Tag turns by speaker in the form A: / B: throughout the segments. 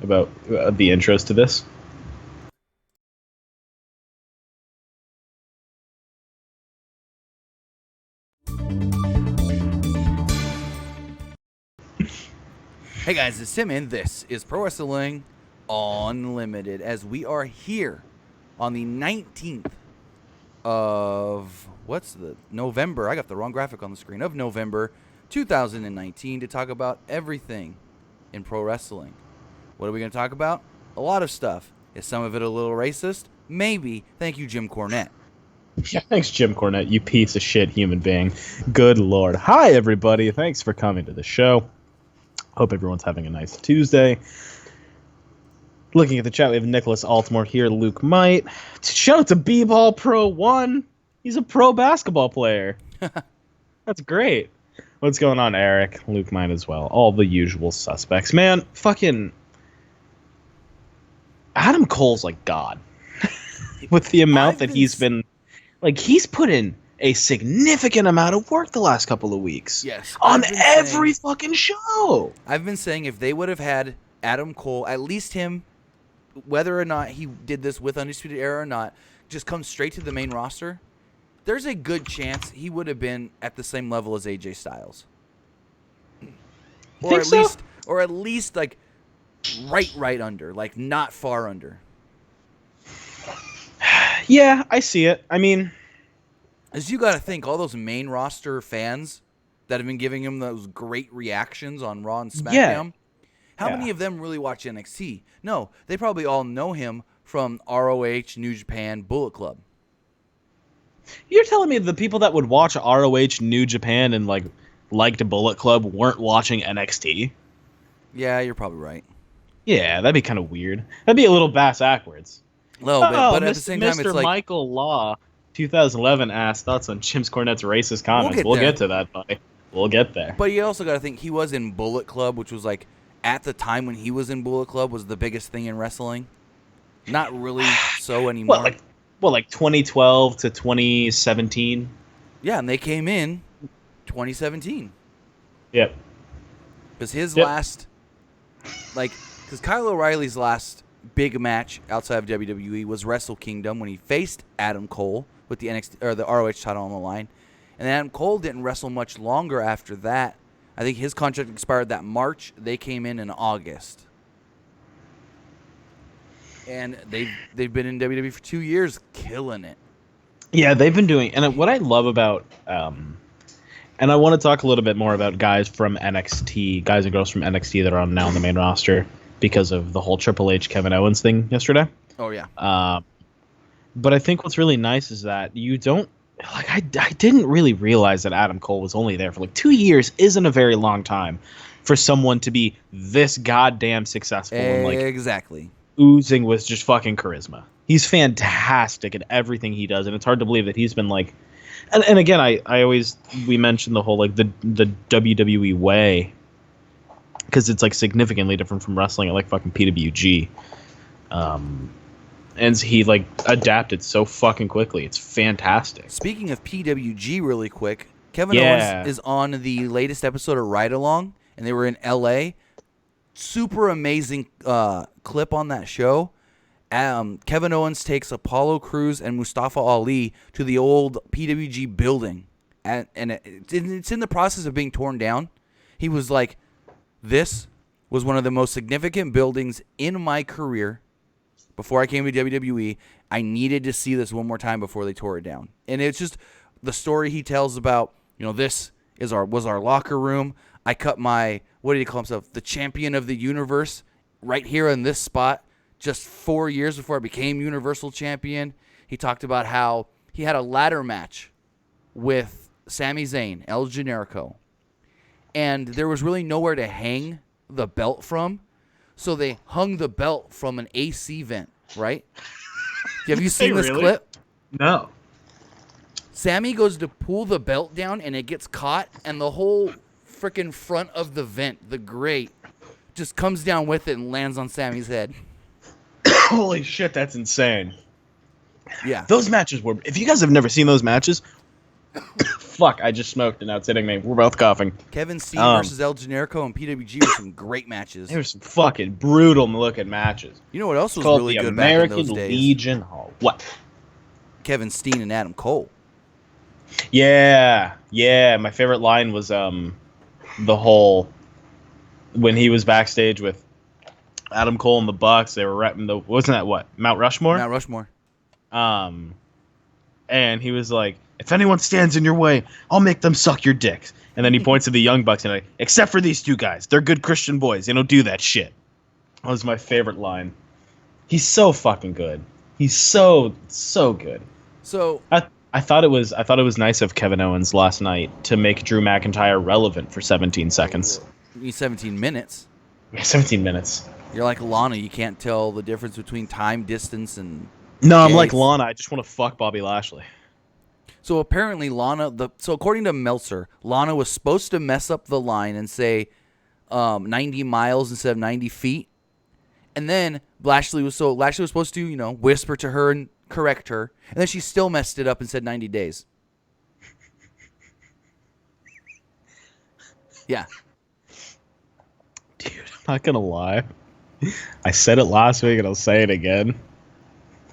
A: about the intros to this?
B: Hey guys, it's Tim, and this is Pro Wrestling Unlimited, as we are here on the 19th of, November, I got the wrong graphic on the screen, of November 2019 to talk about everything in pro wrestling. What are we going to talk about? A lot of stuff. Is some of it a little racist? Maybe. Thank you, Jim Cornette.
A: Yeah, thanks, Jim Cornette, you piece of shit human being. Good Lord. Hi, everybody. Thanks for coming to the show. Hope everyone's having a nice Tuesday. Looking at the chat, we have Nicholas Altmore here, Luke Might. Shout out to B-Ball Pro 1. He's a pro basketball player. That's great. What's going on, Eric? Luke Might as well. All the usual suspects. Man, fucking Adam Cole's like God. With the amount that he's been... Like, he's put in a significant amount of work the last couple of weeks.
B: Yes.
A: On every fucking show.
B: I've been saying if they would have had Adam Cole, at least him, whether or not he did this with Undisputed Era or not, just come straight to the main roster, there's a good chance he would have been at the same level as AJ Styles. Or at least like right under, like not far under.
A: Yeah, I see it. I mean,
B: as you got to think, all those main roster fans that have been giving him those great reactions on Raw and SmackDown, how many of them really watch NXT? No, they probably all know him from ROH, New Japan, Bullet Club.
A: You're telling me the people that would watch ROH, New Japan, and liked Bullet Club weren't watching NXT?
B: Yeah, you're probably right.
A: Yeah, that'd be kind of weird. That'd be a little backwards.
B: A little bit, but at the same time,
A: Mr.
B: it's like
A: Michael Law, 2011, asked thoughts on Jim Cornette's racist comments. We'll get to that, buddy. We'll get there.
B: But you also got to think he was in Bullet Club, which was like at the time when he was in Bullet Club was the biggest thing in wrestling. Not really so anymore.
A: Like 2012 to 2017.
B: Yeah, and they came in 2017.
A: Yep.
B: Because his last, because Kyle O'Reilly's last big match outside of WWE was Wrestle Kingdom when he faced Adam Cole with the NXT or the ROH title on the line, and then Adam Cole didn't wrestle much longer after that. I think his contract expired that March. They came in August, and they've been in WWE for 2 years, killing it.
A: Yeah, they've been doing, and what I love about, and I want to talk a little bit more about guys from NXT, guys and girls from NXT that are on now on the main roster, because of the whole Triple H Kevin Owens thing yesterday.
B: Oh, yeah.
A: But I think what's really nice is that you don't... I didn't really realize that Adam Cole was only there for 2 years isn't a very long time for someone to be this goddamn successful.
B: Exactly.
A: And, oozing with just fucking charisma. He's fantastic at everything he does, and it's hard to believe that he's been And again, we mentioned the whole the WWE way, because it's significantly different from wrestling at fucking PWG, and he adapted so fucking quickly. It's fantastic.
B: Speaking of PWG, really quick, Kevin Owens is on the latest episode of Ride Along, and they were in LA. Super amazing clip on that show. Kevin Owens takes Apollo Crews and Mustafa Ali to the old PWG building, and it's in the process of being torn down. He was like, this was one of the most significant buildings in my career before I came to WWE. I needed to see this one more time before they tore it down. And it's just the story he tells about, this was our locker room. I cut my, what did he call himself? The champion of the universe right here in this spot just 4 years before I became Universal Champion. He talked about how he had a ladder match with Sami Zayn, El Generico. And there was really nowhere to hang the belt from, so they hung the belt from an AC vent, right? Have you seen this clip?
A: No.
B: Sammy goes to pull the belt down, and it gets caught, and the whole freaking front of the vent, the grate, just comes down with it and lands on Sammy's head.
A: Holy shit, that's insane.
B: Yeah.
A: Those matches were... If you guys have never seen those matches, fuck, I just smoked and now it's hitting me. We're both coughing.
B: Kevin Steen versus El Generico and PWG were some great matches.
A: They were some fucking brutal looking matches.
B: You know what else was
A: called
B: really
A: the
B: good
A: American
B: back in those days?
A: Legion Hall. What?
B: Kevin Steen and Adam Cole.
A: Yeah. My favorite line was the whole when he was backstage with Adam Cole and the Bucks. They were repping the wasn't that what Mount Rushmore?
B: Mount Rushmore.
A: And he was like, if anyone stands in your way, I'll make them suck your dicks. And then he points to the Young Bucks and like, except for these two guys, they're good Christian boys. They don't do that shit. That was my favorite line. He's so fucking good. He's so good.
B: So
A: I thought it was nice of Kevin Owens last night to make Drew McIntyre relevant for 17 seconds.
B: You need 17 minutes.
A: Yeah, 17 minutes.
B: You're like Lana. You can't tell the difference between time, distance, and...
A: No, I'm like Lana. I just want to fuck Bobby Lashley.
B: So apparently so according to Meltzer, Lana was supposed to mess up the line and say 90 miles instead of 90 feet. And then Lashley was supposed to, whisper to her and correct her. And then she still messed it up and said 90 days. Yeah.
A: Dude, I'm not going to lie. I said it last week and I'll say it again.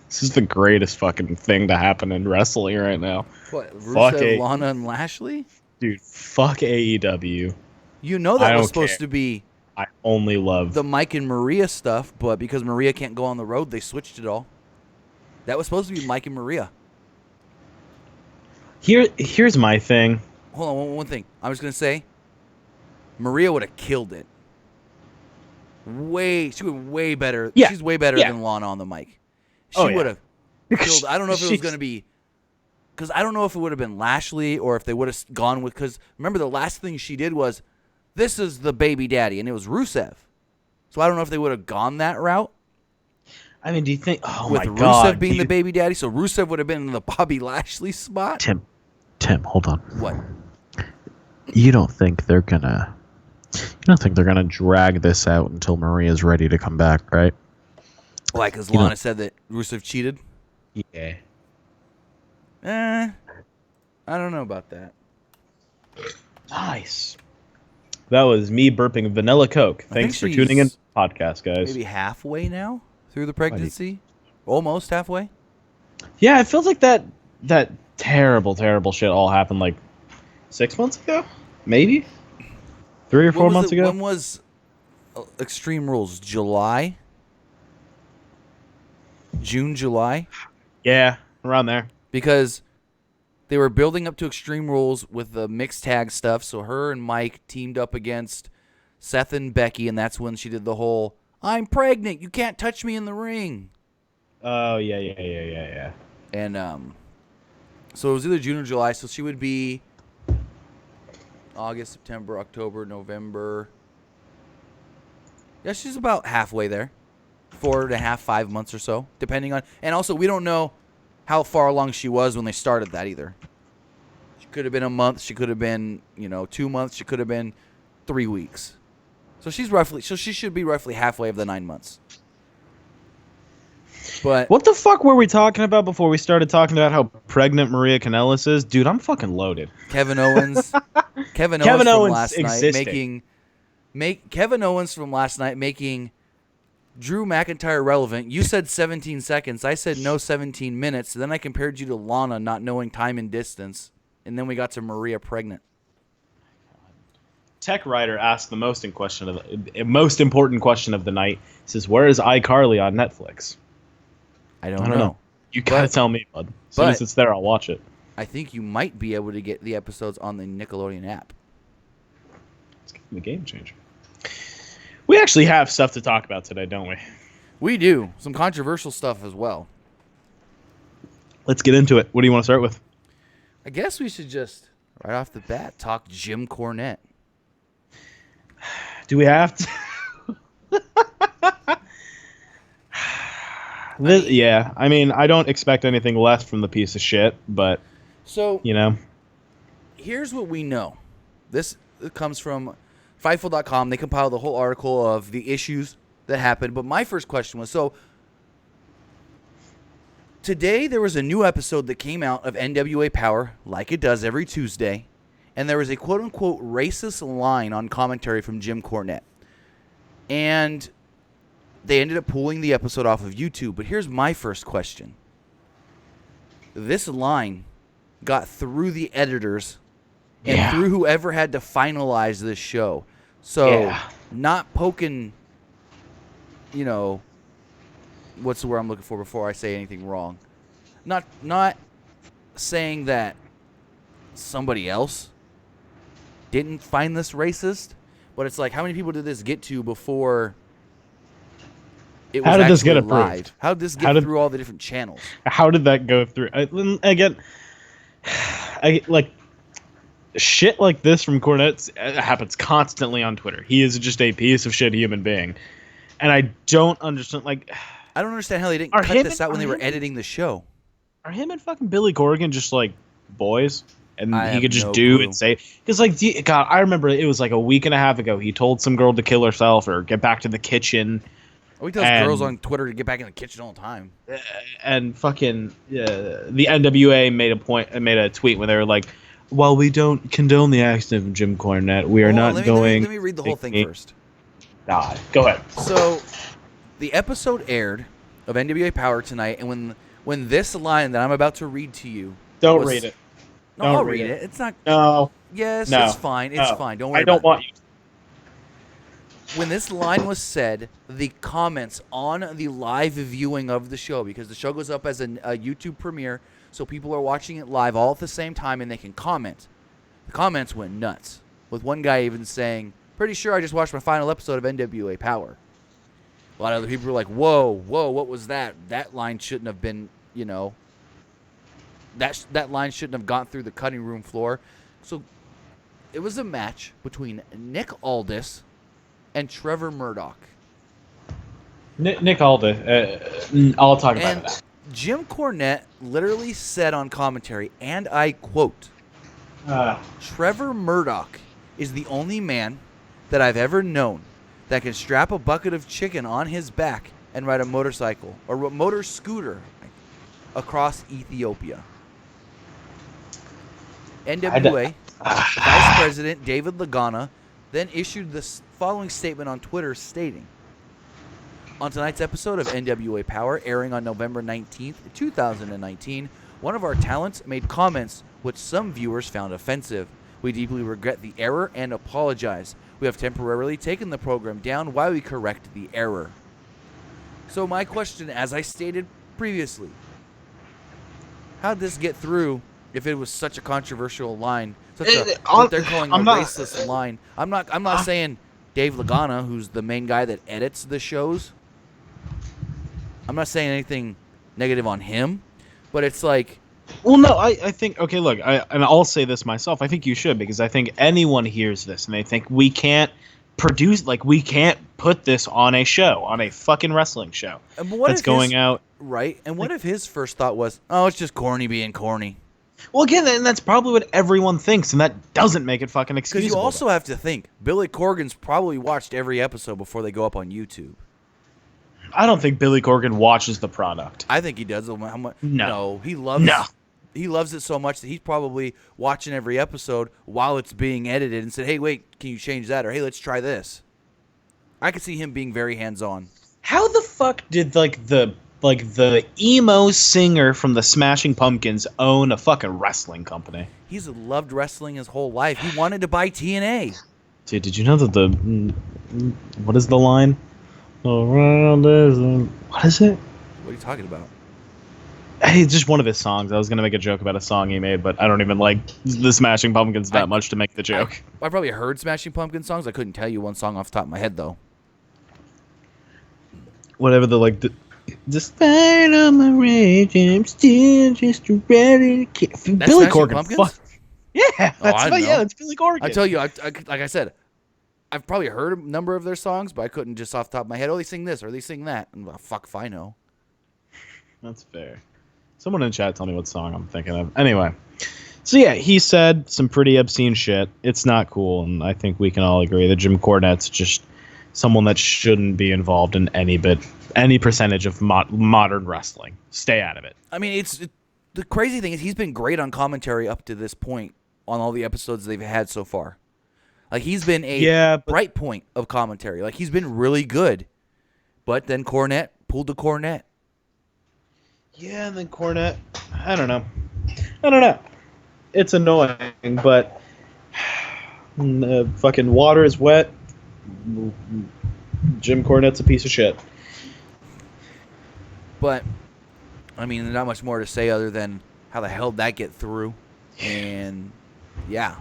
A: This is the greatest fucking thing to happen in wrestling right now.
B: What, Rusev, Lana, and Lashley?
A: Dude, fuck AEW.
B: You know that was supposed to be...
A: I only love...
B: the Mike and Maria stuff, but because Maria can't go on the road, they switched it all. That was supposed to be Mike and Maria.
A: Here's my thing.
B: Hold on, one thing. I was going to say, Maria would have killed it. She would way better. Yeah. She's way better than Lana on the mic. She would have killed. I don't know if it was going to be, because I don't know if it would have been Lashley or if they would have gone with, because remember the last thing she did was, this is the baby daddy, and it was Rusev. So I don't know if they would have gone that route.
A: I mean, do you think,
B: with Rusev being the baby daddy, so Rusev would have been in the Bobby Lashley spot?
A: Tim, hold on.
B: What?
A: You don't think they're gonna drag this out until Maria's ready to come back, right?
B: Why? Because Lana said that Rusev cheated?
A: Yeah.
B: I don't know about that.
A: Nice. That was me burping vanilla Coke. Thanks for tuning in to the podcast, guys.
B: Maybe halfway now through the pregnancy? Almost halfway?
A: Yeah, it feels like that terrible, terrible shit all happened like 6 months ago? Maybe? 3 or 4 months ago?
B: When was Extreme Rules? July? June, July?
A: Yeah, around there.
B: Because they were building up to Extreme Rules with the mixed tag stuff, so her and Mike teamed up against Seth and Becky, and that's when she did the whole, I'm pregnant, you can't touch me in the ring.
A: Oh, yeah.
B: And so it was either June or July, so she would be August, September, October, November. Yeah, she's about halfway there. 4.5, 5 months or so, depending on. And also, we don't know how far along she was when they started that either. She could have been a month. She could have been, 2 months. She could have been 3 weeks. So she should be roughly halfway of the 9 months. But
A: what the fuck were we talking about before we started talking about how pregnant Maria Kanellis is? Dude, I'm fucking loaded.
B: Kevin Owens. Kevin Owens from last night Kevin Owens from last night making Drew McIntyre relevant. You said 17 seconds. I said no 17 minutes. Then I compared you to Lana not knowing time and distance. And then we got to Maria pregnant.
A: Tech Writer asked the most important question of the night. He says, where is iCarly on Netflix?
B: I don't know.
A: You gotta tell me, bud. As soon as it's there, I'll watch it.
B: I think you might be able to get the episodes on the Nickelodeon app.
A: It's a game changer. We actually have stuff to talk about today, don't we?
B: We do. Some controversial stuff as well.
A: Let's get into it. What do you want to start with?
B: I guess we should just, right off the bat, talk Jim Cornette.
A: Do we have to? Yeah, I mean, I don't expect anything less from the piece of shit, but,
B: Here's what we know. This comes from Fightful.com. They compiled the whole article of the issues that happened, but my first question was, today there was a new episode that came out of NWA Power, like it does every Tuesday, and there was a quote-unquote racist line on commentary from Jim Cornette. And they ended up pulling the episode off of YouTube. But here's my first question. This line got through the editors and through whoever had to finalize this show. So not poking, you know, what's the word I'm looking for before I say anything wrong? Not saying that somebody else didn't find this racist, but it's like, how many people did this get to before it was
A: How did this get
B: live?
A: approved?
B: How did this get through all the different channels?
A: How did that go through? Again, shit like this from Cornette happens constantly on Twitter. He is just a piece of shit human being. And I don't understand,
B: I don't understand how they didn't cut this out when they were editing the show.
A: Are him and fucking Billy Corgan just, boys? And he could just
B: no
A: do
B: clue.
A: and say, because God, I remember it was a week and a half ago. He told some girl to kill herself or get back to the kitchen.
B: Oh, he tells girls on Twitter to get back in the kitchen all the time.
A: And fucking the NWA made a tweet where they were like, "While we don't condone the actions of Jim Cornette, we are not going."
B: Let me read the whole thing first.
A: Nah, go ahead.
B: So, the episode aired of NWA Power tonight, and when this line that I'm about to read to you,
A: don't read it.
B: No, I'll read it. It's not.
A: No.
B: Yes,
A: no,
B: it's fine. It's fine. Don't worry.
A: I don't want you.
B: When this line was said, the comments on the live viewing of the show, because the show goes up as a YouTube premiere, so people are watching it live all at the same time and they can comment. The comments went nuts, with one guy even saying, "Pretty sure I just watched my final episode of NWA Power." A lot of other people were like, whoa, what was that? That line shouldn't have been, that line shouldn't have gone through the cutting room floor. So it was a match between Nick Aldis and Trevor Murdoch.
A: Nick Aldis, I'll talk about that.
B: Jim Cornette literally said on commentary, and I quote, Trevor Murdoch is the only man that I've ever known that can strap a bucket of chicken on his back and ride a motorcycle or a motor scooter across Ethiopia. NWA Vice President David Lagana then issued the following statement on Twitter stating, "On tonight's episode of NWA Power, airing on November 19th, 2019, one of our talents made comments which some viewers found offensive. We deeply regret the error and apologize. We have temporarily taken the program down while we correct the error." So my question, as I stated previously, how did this get through if it was such a controversial line? What they're calling a racist line. I'm not saying Dave Lagana, who's the main guy that edits the shows, I'm not saying anything negative on him, but it's like...
A: Well, no, I think, okay, look, and I'll say this myself, I think you should, because I think anyone hears this and they think we can't produce, we can't put this on a show, on a fucking wrestling show that's going out.
B: Right, and what if his first thought was, oh, it's just corny being corny?
A: Well, again, and that's probably what everyone thinks, and that doesn't make it fucking excusable.
B: Because you also have to think, Billy Corgan's probably watched every episode before they go up on YouTube.
A: I don't think Billy Corgan watches the product.
B: I think he does. How much?
A: No,
B: he loves it so much that he's probably watching every episode while it's being edited and said, "Hey, wait, can you change that?" Or, "Hey, let's try this." I could see him being very hands-on.
A: How the fuck did the emo singer from the Smashing Pumpkins own a fucking wrestling company?
B: He's loved wrestling his whole life. He wanted to buy TNA.
A: Dude, did you know that what is the line? Around is what is it?
B: What are you talking about?
A: Hey, it's just one of his songs. I was gonna make a joke about a song he made, but I don't even like the Smashing Pumpkins that much to make the joke.
B: I probably heard Smashing Pumpkins songs. I couldn't tell you one song off the top of my head though.
A: Whatever despite all my rage, I'm still just ready to kill. Billy Corgan. Yeah, that's Billy Corgan.
B: I tell you, like I said, I've probably heard a number of their songs, but I couldn't just off the top of my head. Oh, they sing this or they sing that. And fuck if I know.
A: That's fair. Someone in chat tell me what song I'm thinking of. Anyway, so yeah, he said some pretty obscene shit. It's not cool, and I think we can all agree that Jim Cornette's just someone that shouldn't be involved in any percentage of modern wrestling. Stay out of it.
B: I mean, the crazy thing is he's been great on commentary up to this point on all the episodes they've had so far. Like, he's been a bright point of commentary. Like, he's been really good. But then Cornette pulled the Cornette.
A: Yeah, and then Cornette, I don't know. It's annoying, but the fucking water is wet. Jim Cornette's a piece of shit.
B: But, I mean, there's not much more to say other than how the hell did that get through. And, yeah.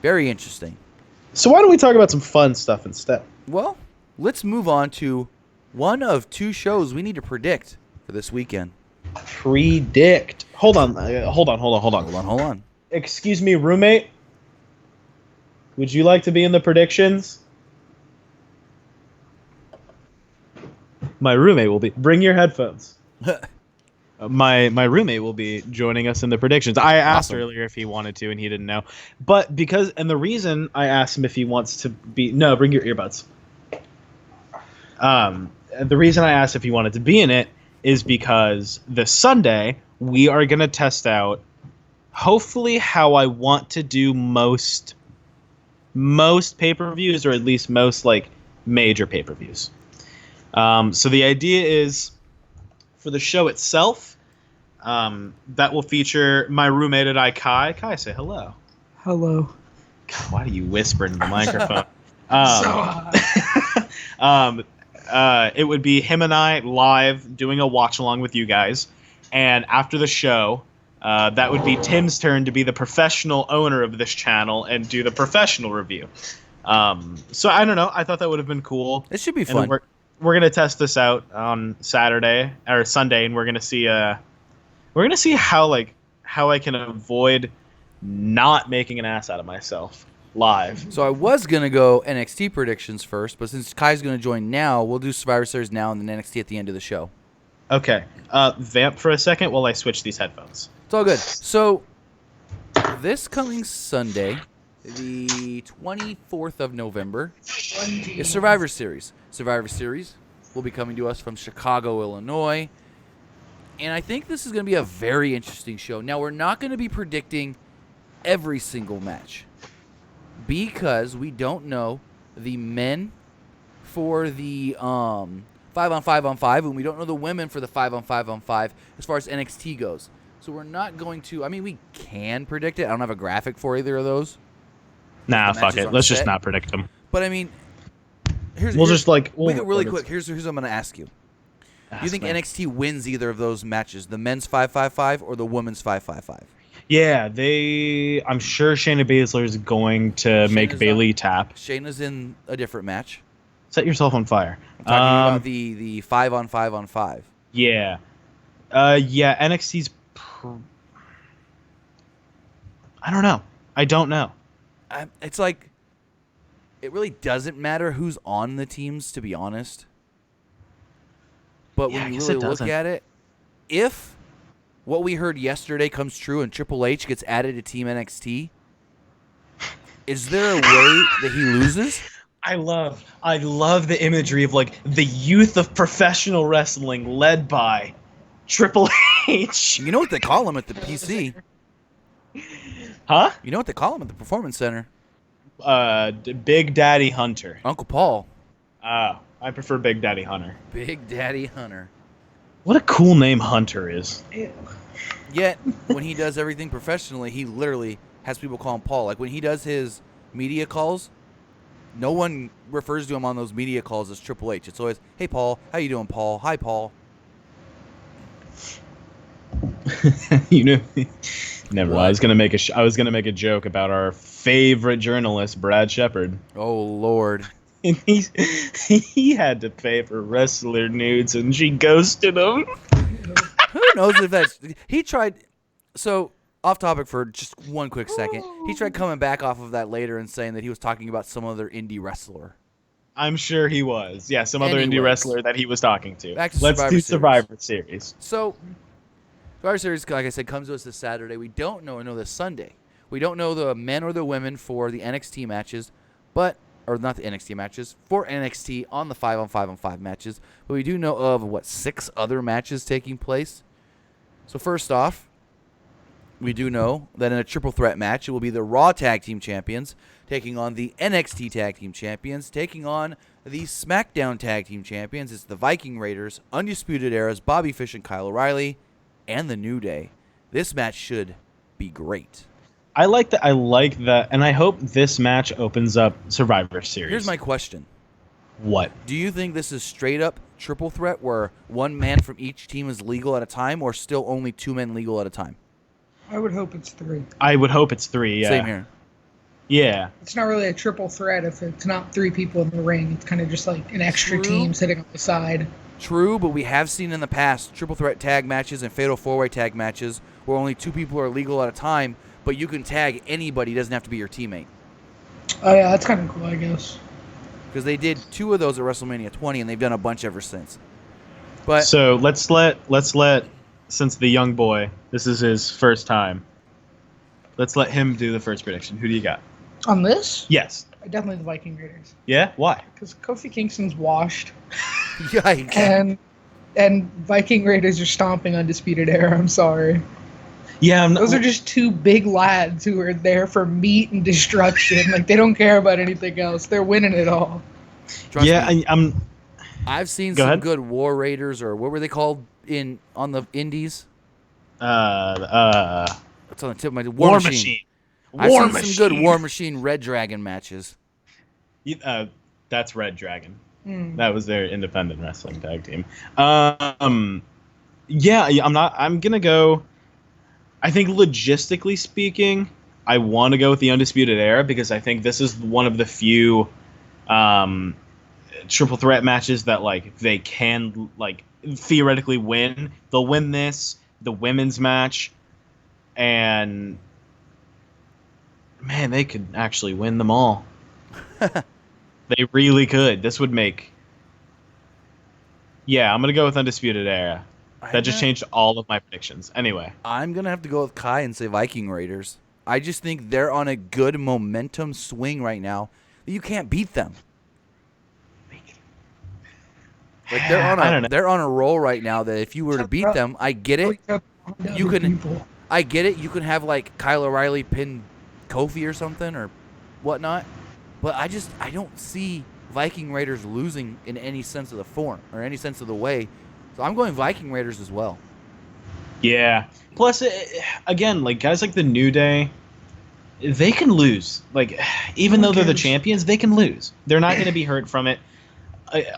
B: Very interesting.
A: So why don't we talk about some fun stuff instead?
B: Well, let's move on to one of two shows we need to predict for this weekend.
A: Predict. Hold on. Excuse me, roommate. Would you like to be in the predictions? My roommate will be. Bring your headphones. My roommate will be joining us in the predictions. I asked earlier if he wanted to, and he didn't know. But the reason I asked him if he wants to be... No, bring your earbuds. The reason I asked if he wanted to be in it is because this Sunday, we are going to test out, hopefully, how I want to do most pay-per-views, or at least most, like, major pay-per-views. So the idea is, for the show itself, that will feature my roommate and I, Kai. Kai, say hello.
C: Hello.
A: God, why do you whisper into the microphone? It would be him and I live doing a watch-along with you guys. And after the show, that would be Tim's turn to be the professional owner of this channel and do the professional review. So I don't know. I thought that would have been cool.
B: It should be fun.
A: We're gonna test this out on Saturday or Sunday, and we're gonna see how I can avoid not making an ass out of myself live.
B: So I was gonna go NXT predictions first, but since Kai's gonna join now, we'll do Survivor Series now and then NXT at the end of the show.
A: Okay. Vamp for a second while I switch these headphones.
B: It's all good. So this coming Sunday, the 24th of November, is Survivor Series. Survivor Series will be coming to us from Chicago, Illinois. And I think this is going to be a very interesting show. Now, we're not going to be predicting every single match because we don't know the men for the 5-on-5-on-5, and we don't know the women for the 5-on-5-on-5 as far as NXT goes. So we're not going to... I mean, we can predict it. I don't have a graphic for either of those.
A: Nah, fuck it. Let's just not predict them.
B: But, I mean... Here's
A: really
B: quick. Here's what I'm going to ask you. Do you think NXT wins either of those matches, the men's 5-5-5 or the women's 5-5-5?
A: Yeah, I'm sure Shayna Baszler is going to make Bayley tap.
B: Shayna's in a different match.
A: Set yourself on fire.
B: I'm talking about the 5-on-5-on-5.
A: Yeah. NXT's... I don't know.
B: It's like... It really doesn't matter who's on the teams, to be honest. But when you really look at it, if what we heard yesterday comes true and Triple H gets added to Team NXT, is there a way that he loses?
A: I love the imagery of, like, the youth of professional wrestling led by Triple H.
B: You know what they call him at the PC?
A: Huh?
B: You know what they call him at the Performance Center?
A: Big Daddy Hunter.
B: Uncle Paul.
A: I prefer Big Daddy Hunter.
B: Big Daddy Hunter.
A: What a cool name Hunter is.
B: Yet, when he does everything professionally, he literally has people call him Paul. Like, when he does his media calls, no one refers to him on those media calls as Triple H. It's always, hey, Paul. How you doing, Paul? Hi, Paul.
A: You know, never mind. I was gonna make a joke about our favorite journalist, Brad Shepard.
B: Oh Lord!
A: And he had to pay for wrestler nudes, and she ghosted him.
B: Who knows if that's he tried? So off topic for just one quick second. He tried coming back off of that later and saying that he was talking about some other indie wrestler.
A: I'm sure he was. Yeah, some other indie wrestler that he was talking to.
B: Let's do
A: Survivor Series.
B: So. Survivor Series, like I said, comes to us this Saturday. We don't know this Sunday. We don't know the men or the women for the NXT matches, but or not the NXT matches, for NXT on the 5-on-5-on-5 matches. But we do know of, 6 other matches taking place. So first off, we do know that in a triple threat match, it will be the Raw Tag Team Champions taking on the NXT Tag Team Champions, taking on the SmackDown Tag Team Champions. It's the Viking Raiders, Undisputed Era's Bobby Fish and Kyle O'Reilly, and the New Day. This match should be great.
A: I like that, and I hope this match opens up Survivor Series.
B: Here's my question.
A: What?
B: Do you think this is straight up triple threat where one man from each team is legal at a time, or still only 2 men legal at a time?
C: I would hope it's 3.
A: I would hope it's 3, yeah.
B: Same here.
A: Yeah.
C: It's not really a triple threat if it's not 3 people in the ring. It's kind of just like an extra team sitting on the side.
B: True, but we have seen in the past triple threat tag matches and fatal 4-way tag matches where only 2 people are legal at a time, but you can tag anybody. It doesn't have to be your teammate.
C: Oh, yeah, that's kind of cool, I guess.
B: Because they did 2 of those at WrestleMania 20, and they've done a bunch ever since. But
A: so let's let since the young boy, this is his first time, let's let him do the first prediction. Who do you got?
C: On this?
A: Yes.
C: Definitely the Viking Raiders.
A: Yeah? Why?
C: Because Kofi Kingston's washed.
B: Yikes.
C: And Viking Raiders are stomping Undisputed Era. I'm sorry.
A: Yeah,
C: those are just 2 big lads who are there for meat and destruction. Like, they don't care about anything else. They're winning it all.
B: Trust me,
A: I'm.
B: I've seen
A: Go
B: some
A: ahead.
B: good War Raiders, or what were they called on the Indies?
A: It's
B: It's on the tip of my War Machine. I've seen some good War Machine Red Dragon matches.
A: That's Red Dragon.
C: Mm.
A: That was their independent wrestling tag team. I'm gonna go. I think logistically speaking, I want to go with the Undisputed Era because I think this is one of the few triple threat matches that like they can like theoretically win. They'll win this, the women's match, and man, they could actually win them all. They really could. This would make. Yeah, I'm gonna go with Undisputed Era. That just changed all of my predictions. Anyway.
B: I'm going to have to go with Kai and say Viking Raiders. I just think they're on a good momentum swing right now. You can't beat them. Like they're on a roll right now that if you were to beat them, I get it. You can have like Kyle O'Reilly pin Kofi or something or whatnot. But I don't see Viking Raiders losing in any sense of the form or any sense of the way. So I'm going Viking Raiders as well.
A: Yeah. Plus, again, like guys like the New Day, they can lose. Like, even though they're the champions, they can lose. They're not going to be hurt from it.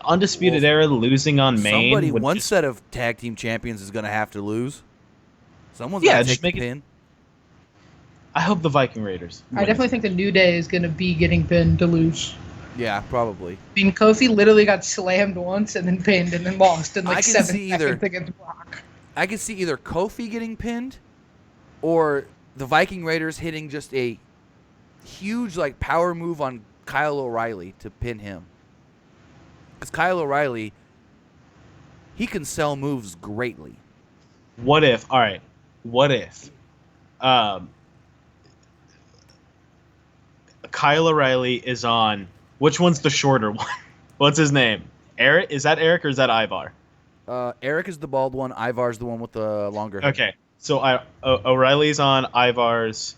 A: Undisputed Era losing on Main.
B: One set of tag team champions is going to have to lose. Someone's got to take the pin.
A: I hope the Viking Raiders win.
C: I definitely think the New Day is going to be getting pinned to lose.
B: Yeah, probably.
C: I mean, Kofi literally got slammed once and then pinned and then lost in like 7 seconds against Brock.
B: I can see either Kofi getting pinned or the Viking Raiders hitting just a huge like power move on Kyle O'Reilly to pin him. Because Kyle O'Reilly, he can sell moves greatly.
A: What if Kyle O'Reilly is on. Which one's the shorter one? What's his name? Eric? Is that Eric or is that Ivar?
B: Eric is the bald one. Ivar's the one with the longer hair.
A: Okay, so O'Reilly's on Ivar's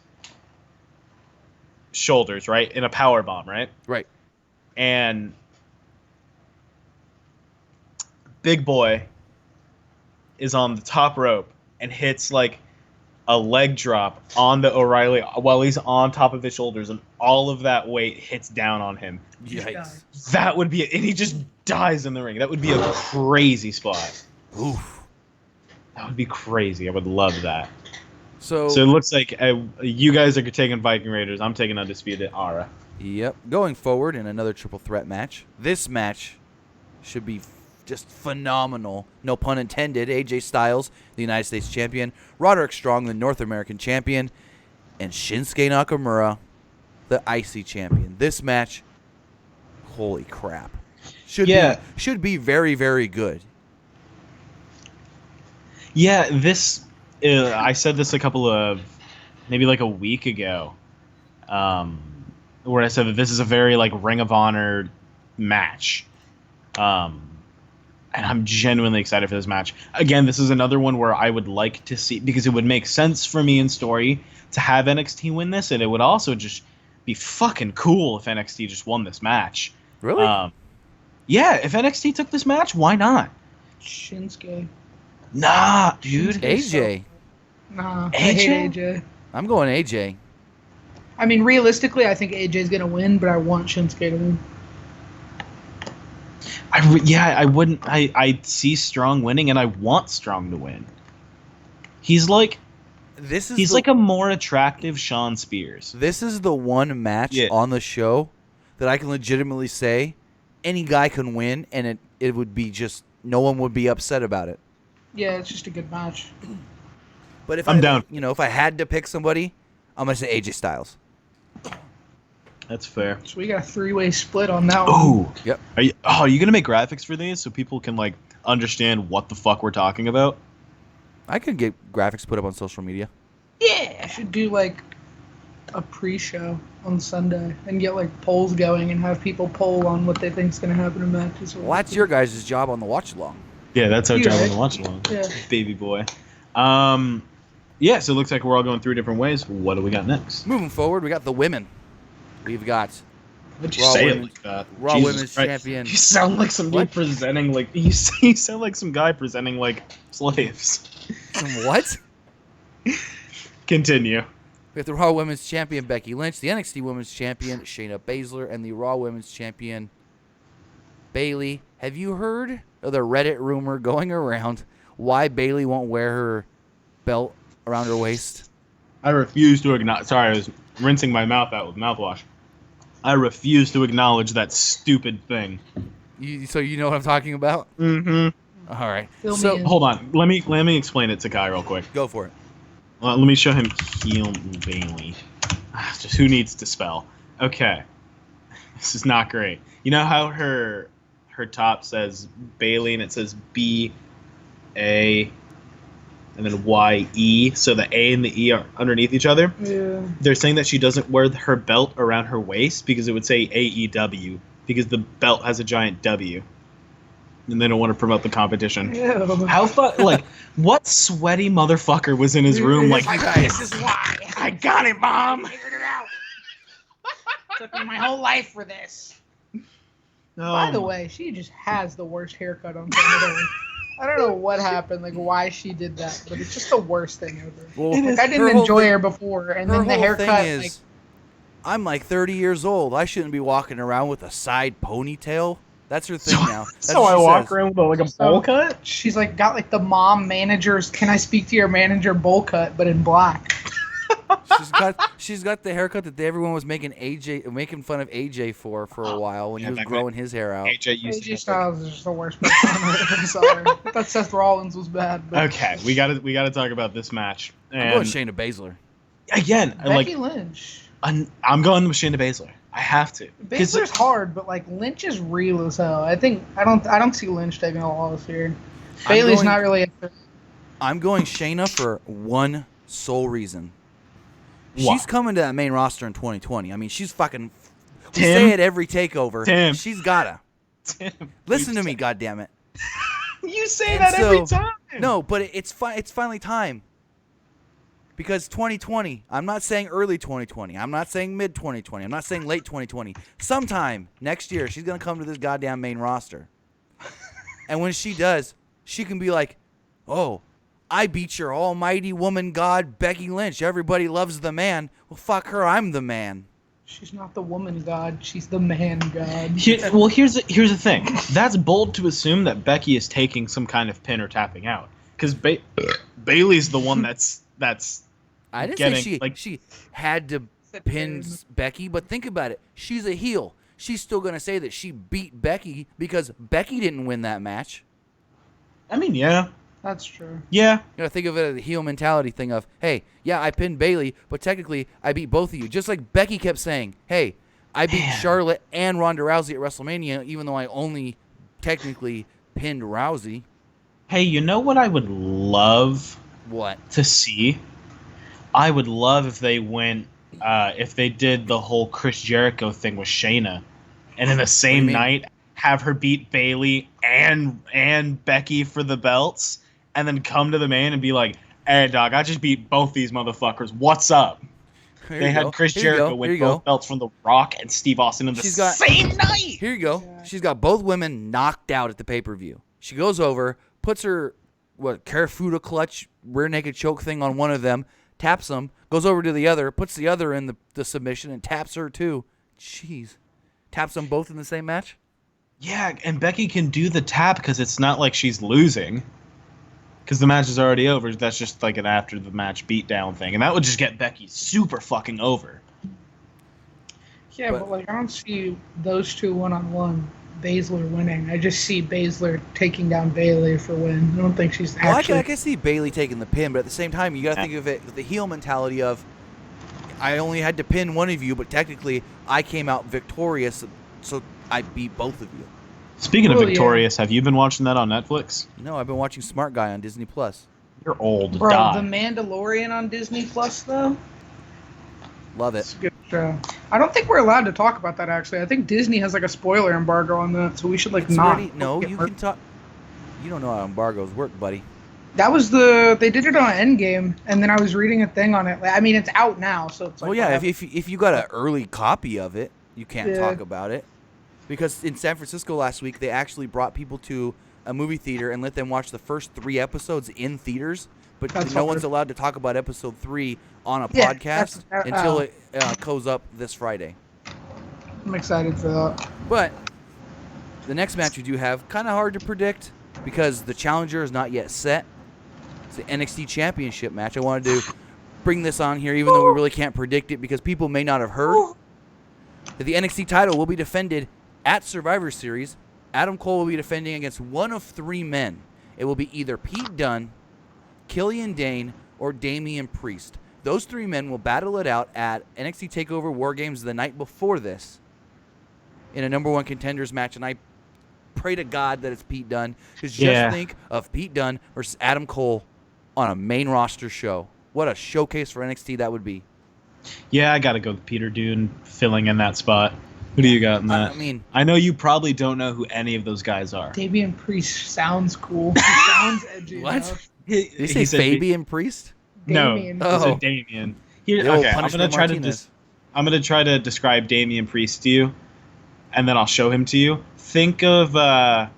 A: shoulders, right? In a power bomb, right?
B: Right.
A: And Big Boy is on the top rope and hits like a leg drop on the O'Reilly while he's on top of his shoulders, and all of that weight hits down on him.
B: Yikes.
A: That would be, and he just dies in the ring. That would be a crazy spot.
B: Oof.
A: That would be crazy. I would love that.
B: So
A: it looks like you guys are taking Viking Raiders. I'm taking Undisputed Era.
B: Yep. Going forward in another triple threat match. This match should be just phenomenal. No pun intended. AJ Styles, the United States champion. Roderick Strong, the North American champion. And Shinsuke Nakamura, the IC champion. This match, holy crap. Should be very, very good.
A: Yeah, this... I said this maybe like a week ago. where I said that this is a very like Ring of Honor match. And I'm genuinely excited for this match. Again, this is another one where I would like to see, because it would make sense for me in story to have NXT win this, and it would also just be fucking cool if NXT just won this match.
B: Really?
A: Yeah, if NXT took this match, why not?
C: Shinsuke.
A: Nah, dude.
B: AJ.
C: Nah, I
A: AJ?
C: hate AJ.
B: I'm going AJ.
C: I mean, realistically, I think AJ's gonna win, but I want Shinsuke to win.
A: I wouldn't. I see Strong winning, and I want Strong to win. He's like a more attractive Shawn Spears.
B: This is the one match on the show that I can legitimately say any guy can win, and it would be just no one would be upset about it.
C: Yeah, it's just a good match.
B: But if
A: I'm down.
B: If I had to pick somebody, I'm gonna say AJ Styles.
A: That's fair.
C: So we got a 3-way split on that one.
A: Oh,
B: yep.
A: Are you gonna make graphics for these so people can like understand what the fuck we're talking about?
B: I could get graphics put up on social media.
C: Yeah, I should do like a pre-show on Sunday and get like polls going and have people poll on what they think is gonna happen in matches.
B: Well, that's your guys' job on the watch along.
A: Yeah, that's our job
C: right?
A: on the watch along.
C: Yeah.
A: Baby boy. Yeah, so it looks like we're all going 3 different ways. What do we got next?
B: Moving forward, we got the women. We've got
A: What'd you
B: Raw
A: say
B: Women's-
A: it like that?
B: Raw
A: Jesus
B: Women's
A: Christ.
B: Champion.
A: You sound like some dude presenting like you sound like some guy presenting like slaves.
B: What?
A: Continue.
B: We have the Raw Women's Champion Becky Lynch, the NXT Women's Champion Shayna Baszler, and the Raw Women's Champion Bayley. Have you heard of the Reddit rumor going around why Bayley won't wear her belt around her waist?
A: I refuse to acknowledge. Sorry, I was rinsing my mouth out with mouthwash. I refuse to acknowledge that stupid thing.
B: So you know what I'm talking about?
A: Mm-hmm.
B: All right.
C: Fill me
B: So
C: in.
A: Hold on. Let me explain it to Kai real quick.
B: go for it.
A: Let me show him Heel Bailey. Just who needs to spell? Okay. This is not great. You know how her top says Bailey and it says B-A and then Y-E, so the A and the E are underneath each other?
C: Yeah.
A: They're saying that she doesn't wear her belt around her waist because it would say AEW because the belt has a giant W. And they don't want to promote the competition.
C: Ew.
A: How like what sweaty motherfucker was in his room like, you guys,
C: this is why.
A: I got it, Mom.
C: Figured it out. Took me my whole life for this.
A: No.
C: By the way, she just has the worst haircut on planet Earth. I don't know what happened, like why she did that, but it's just the worst thing ever.
B: Well,
C: Like, I didn't enjoy her before, and then the
B: whole
C: haircut.
B: thing is,
C: like,
B: I'm like 30 years old. I shouldn't be walking around with a side ponytail. That's her thing now. That's
A: So
B: what
A: I
B: she
A: walk
B: says.
A: around with like a bowl cut?
C: she's like got like the mom manager's "Can I speak to your manager?" bowl cut, but in black.
B: She's got the haircut that everyone was making fun of AJ for a while when he was growing his hair out.
C: AJ Styles is just the worst person on earth. I'm sorry. I thought Seth Rollins was bad. But
A: Okay, we gotta talk about this match.
B: I'm going
A: And
B: Shayna Baszler.
A: again,
C: Becky Lynch.
A: I'm going with Shayna Baszler. I have to. 'Cause
C: Baszler's hard, but like Lynch is real as hell. I don't see Lynch taking a loss here. Bailey's not really.
B: I'm going Shayna for one sole reason.
A: What?
B: She's coming to that main roster in 2020. I mean, she's fucking. We
A: Tim?
B: say it every takeover.
A: Tim.
B: She's gotta.
A: Tim,
B: Listen to
A: please
B: me, goddammit.
A: You say
B: And
A: that every
B: so-
A: time.
B: No, but it's finally time. Because 2020, I'm not saying early 2020. I'm not saying mid 2020. I'm not saying late 2020. Sometime next year, she's going to come to this goddamn main roster. And when she does, she can be like, oh, I beat your almighty woman god, Becky Lynch. Everybody loves the man. Well, fuck her. I'm the man.
C: She's not the woman god. She's the man god.
A: Here's the thing. That's bold to assume that Becky is taking some kind of pin or tapping out, because Bailey's the one that's.
B: I didn't
A: getting,
B: say
A: like-
B: she had to pin Becky, but think about it. She's a heel. She's still going to say that she beat Becky because Becky didn't win that match.
A: I mean, yeah.
C: That's true.
A: Yeah.
B: You gotta think of it as a heel mentality thing of, hey, yeah, I pinned Bayley, but technically I beat both of you. Just like Becky kept saying, hey, I beat Charlotte and Ronda Rousey at WrestleMania, even though I only technically pinned Rousey.
A: Hey, you know what I would love
B: What?
A: to see? I would love if they went if they did the whole Chris Jericho thing with Shayna, and in the same night have her beat Bayley and Becky for the belts, and then come to the main and be like, "Hey, dog, I just beat both these motherfuckers. What's up?" They had Chris Jericho win both belts from The Rock and Steve Austin in the same night.
B: Here you go. Yeah. She's got both women knocked out at the pay-per-view. She goes over, puts her Karafuda clutch rear naked choke thing on one of them, taps them, goes over to the other, puts the other in the submission, and taps her too. Jeez. Taps them both in the same match?
A: Yeah, and Becky can do the tap because it's not like she's losing. Because the match is already over. That's just like an after the match beatdown thing. And that would just get Becky super fucking over.
C: Yeah, but like I don't see those two one-on-one. Baszler winning. I just see Baszler taking down Bayley for win. I don't think she's actually...
B: Well, I can see Bayley taking the pin, but at the same time, you got to think of it with the heel mentality of, I only had to pin one of you, but technically I came out victorious, so I beat both of you.
A: Speaking of victorious, have you been watching that on Netflix?
B: No, I've been watching Smart Guy on Disney+.
A: You're old.
C: Bro,
A: Die.
C: The Mandalorian on Disney+, though?
B: Love it.
C: It's a good show. I don't think we're allowed to talk about that, actually. I think Disney has like a spoiler embargo on that, so we should like not.
B: No, you can talk. You don't know how embargoes work, buddy.
C: That was they did it on Endgame, and then I was reading a thing on it. I mean, it's out now, so it's like.
B: Well, yeah, if you got an early copy of it, you can't talk about it. Because in San Francisco last week, they actually brought people to a movie theater and let them watch the first 3 episodes in theaters, but no one's allowed to talk about episode 3 on a podcast until it goes up this Friday.
C: I'm excited for that.
B: But the next match we do have, kind of hard to predict because the challenger is not yet set. It's the NXT Championship match. I wanted to bring this on here even though we really can't predict it because people may not have heard that the NXT title will be defended at Survivor Series. Adam Cole will be defending against one of 3 men. It will be either Pete Dunne, Killian Dane, or Damian Priest. Those 3 men will battle it out at NXT TakeOver War Games the night before this in a number 1 contenders match, and I pray to God that it's Pete Dunne. Because just think of Pete Dunne versus Adam Cole on a main roster show. What a showcase for NXT that would be.
A: Yeah, I got to go with Peter Dunne filling in that spot. Who do you got in that?
B: I mean,
A: I know you probably don't know who any of those guys are.
C: Damian Priest sounds cool. He sounds edgy.
B: What? Did you say Fabian Priest?
C: Damian.
A: No, he said Damian. Okay, I'm gonna try to describe Damian Priest to you, and then I'll show him to you. Think of
B: a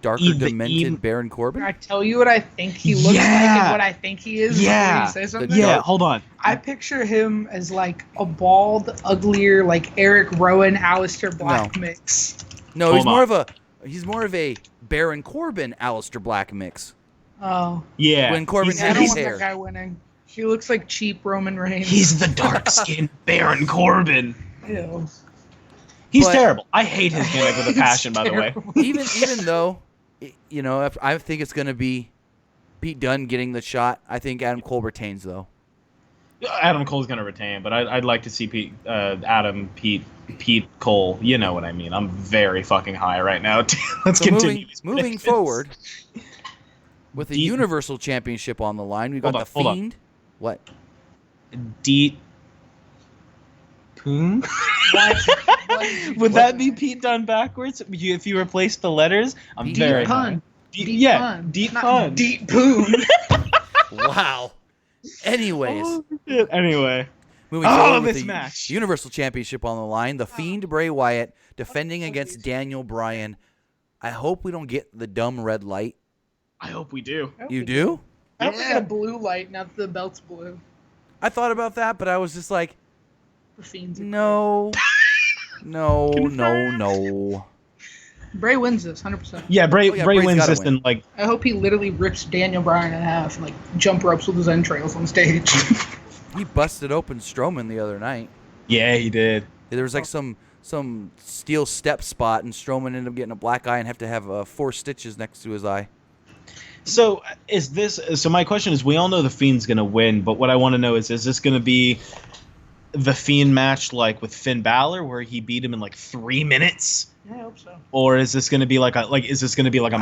B: darker, demented Baron Corbin.
C: Can I tell you what I think he looks like and what I think he is?
A: Yeah.
C: Say something?
A: Yeah. Hold on.
C: I picture him as like a bald, uglier, like Eric Rowan, Aleister Black mix.
B: No, he's more of a Baron Corbin, Aleister Black mix.
C: Oh.
A: Yeah.
B: When Corbin had
C: his
B: his hair.
C: That guy winning. He looks like cheap Roman Reigns.
A: He's the dark-skinned Baron Corbin.
C: Ew.
A: He's terrible. I hate his gimmick with a passion, by the way.
B: Even though, you know, I think it's going to be Pete Dunne getting the shot. I think Adam Cole retains, though.
A: Adam Cole's going to retain, but I'd like to see Pete Cole. You know what I mean. I'm very fucking high right now. Let's continue.
B: Moving forward, with the Universal Championship on the line, we got the Fiend. What?
A: Deet Poon? Would that be Pete Dunne backwards? If you replace the letters, I'm very high. Deet Pun.
C: Deet Poon.
B: Wow. Anyways.
A: Anyway.
B: Moving forward with the match. Universal Championship on the line. The Fiend Bray Wyatt defending against Daniel Bryan. I hope we don't get the dumb red light.
A: I hope we do.
B: You do?
C: I hope we get a blue light, now that the belt's blue.
B: I thought about that, but I was just like,
C: The Fiend's
B: no. No.
C: Bray wins this, 100%.
A: Yeah, Bray wins this, and like
C: I hope he literally rips Daniel Bryan in half and like jump ropes with his entrails on stage.
B: He busted open Strowman the other night.
A: Yeah, he did.
B: There was like some steel step spot, and Strowman ended up getting a black eye and have to have 4 stitches next to his eye.
A: So my question is, we all know the Fiend's gonna win, but what I want to know is this gonna be the Fiend match like with Finn Balor, where he beat him in like 3 minutes?
C: Yeah, I hope so.
A: Or is this gonna be like a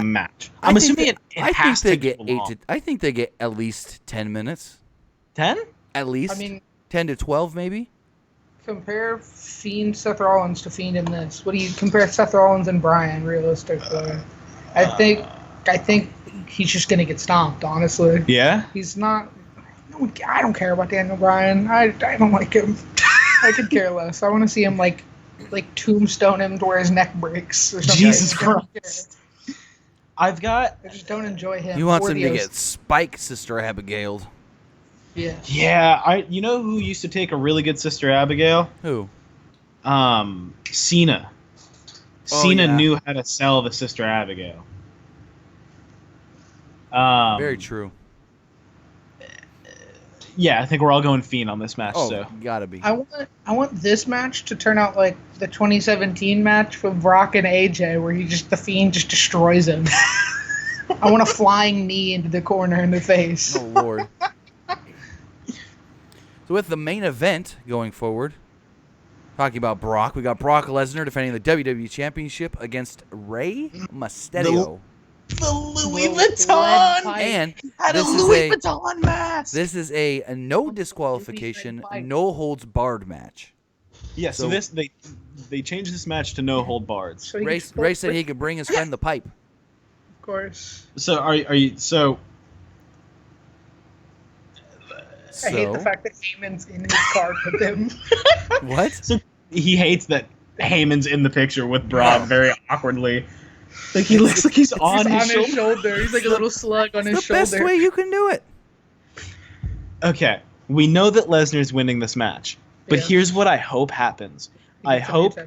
A: match? I think they get 8
B: I think they get at least 10 minutes.
A: 10?
B: At least.
C: I mean,
B: 10 to 12, maybe.
C: compare Fiend Seth Rollins to Fiend in this. What do you compare Seth Rollins and Bryan realistically? I think he's just gonna get stomped. Honestly.
A: Yeah.
C: He's not. I don't care about Daniel Bryan. I don't like him. I could care less. I want to see him like tombstone him to where his neck breaks or something.
A: Jesus Christ. I
C: just don't enjoy him.
B: He wants him to get Spike Sister Abigail'd.
C: Yeah.
A: Yeah. You know who used to take a really good Sister Abigail?
B: Who?
A: Cena.
B: Oh,
A: Cena
B: yeah.
A: knew how to sell the Sister Abigail.
B: Very true.
A: Yeah, I think we're all going Fiend on this match.
B: Oh,
A: so
B: gotta be.
C: I want this match to turn out like the 2017 match from Brock and AJ, where the Fiend just destroys him. I want a flying knee into the corner in the face.
B: Oh, Lord. So with the main event going forward, talking about Brock, we got Brock Lesnar defending the WWE Championship against Rey Mysterio.
A: The Louis Vuitton,
B: And
A: had
B: this
A: a
B: is
A: Louis Vuitton mask.
B: This is a no disqualification, no holds barred match.
A: Yeah, so this they changed this match to no hold barred.
C: So
B: Ray said he could bring his friend the pipe.
C: Of course.
A: So are you so?
C: I hate the fact that Heyman's in his car with him.
B: What?
A: So he hates that Heyman's in the picture with Brock very awkwardly. Like he looks like he's on his shoulder.
C: He's like a little slug on his
B: the best way you can do it.
A: Okay, we know that Lesnar's winning this match, but
C: Yeah.
A: here's what I hope happens. I hope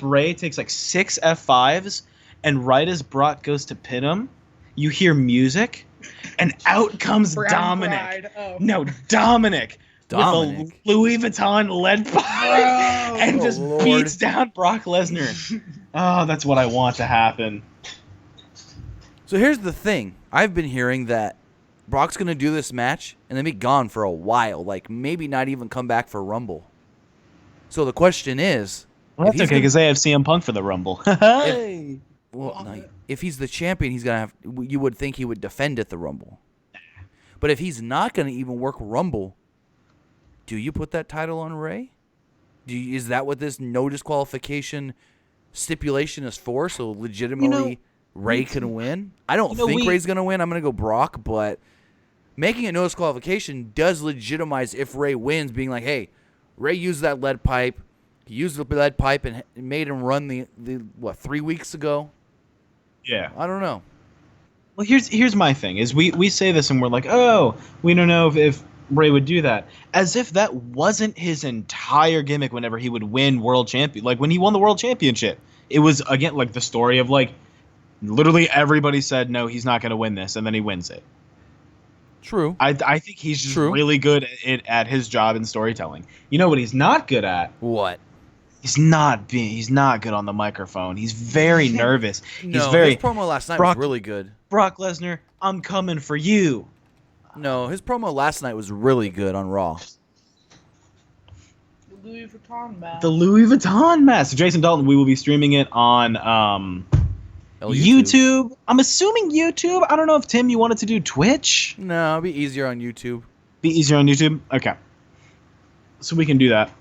A: Ray takes like 6 F5s, and right as Brock goes to pin him, you hear music, and out comes Dominic.
C: Oh.
A: No, Dominic. With a Louis Vuitton lead pipe and just beats down Brock Lesnar. Oh, that's what I want to happen.
B: So here's the thing. I've been hearing that Brock's going to do this match and then be gone for a while. Like, maybe not even come back for Rumble. So the question is...
A: Well, that's okay, because they have CM Punk for the Rumble.
B: If he's the champion, he's going to have... You would think he would defend at the Rumble. But if he's not going to even work Rumble... Do you put that title on Ray? Is that what this no disqualification stipulation is for? So legitimately Ray can win? I don't think Ray's going to win. I'm going to go Brock, but making a no disqualification does legitimize if Ray wins, being like, hey, Ray used that lead pipe. He used the lead pipe and made him run the 3 weeks ago?
A: Yeah.
B: I don't know.
A: Well, here's my thing, is we say this and we're like, oh, we don't know if Ray would do that, as if that wasn't his entire gimmick whenever he would win world champion. Like when he won the world championship, it was again like the story of like literally everybody said no, he's not going to win this, and then he wins it.
B: True.
A: I think he's just really good at his job in storytelling. You know what he's not good at?
B: What?
A: He's not good on the microphone. He's very nervous. His
B: promo last night was really good.
A: Brock Lesnar, I'm coming for you.
B: No, his promo last night was really good on Raw.
C: The Louis Vuitton mask.
A: The Louis Vuitton mask. So Jason Dalton, we will be streaming it on YouTube. I'm assuming YouTube. I don't know if, Tim, you wanted to do Twitch?
B: No, it'll be easier on YouTube.
A: Be easier on YouTube? Okay. So we can do that.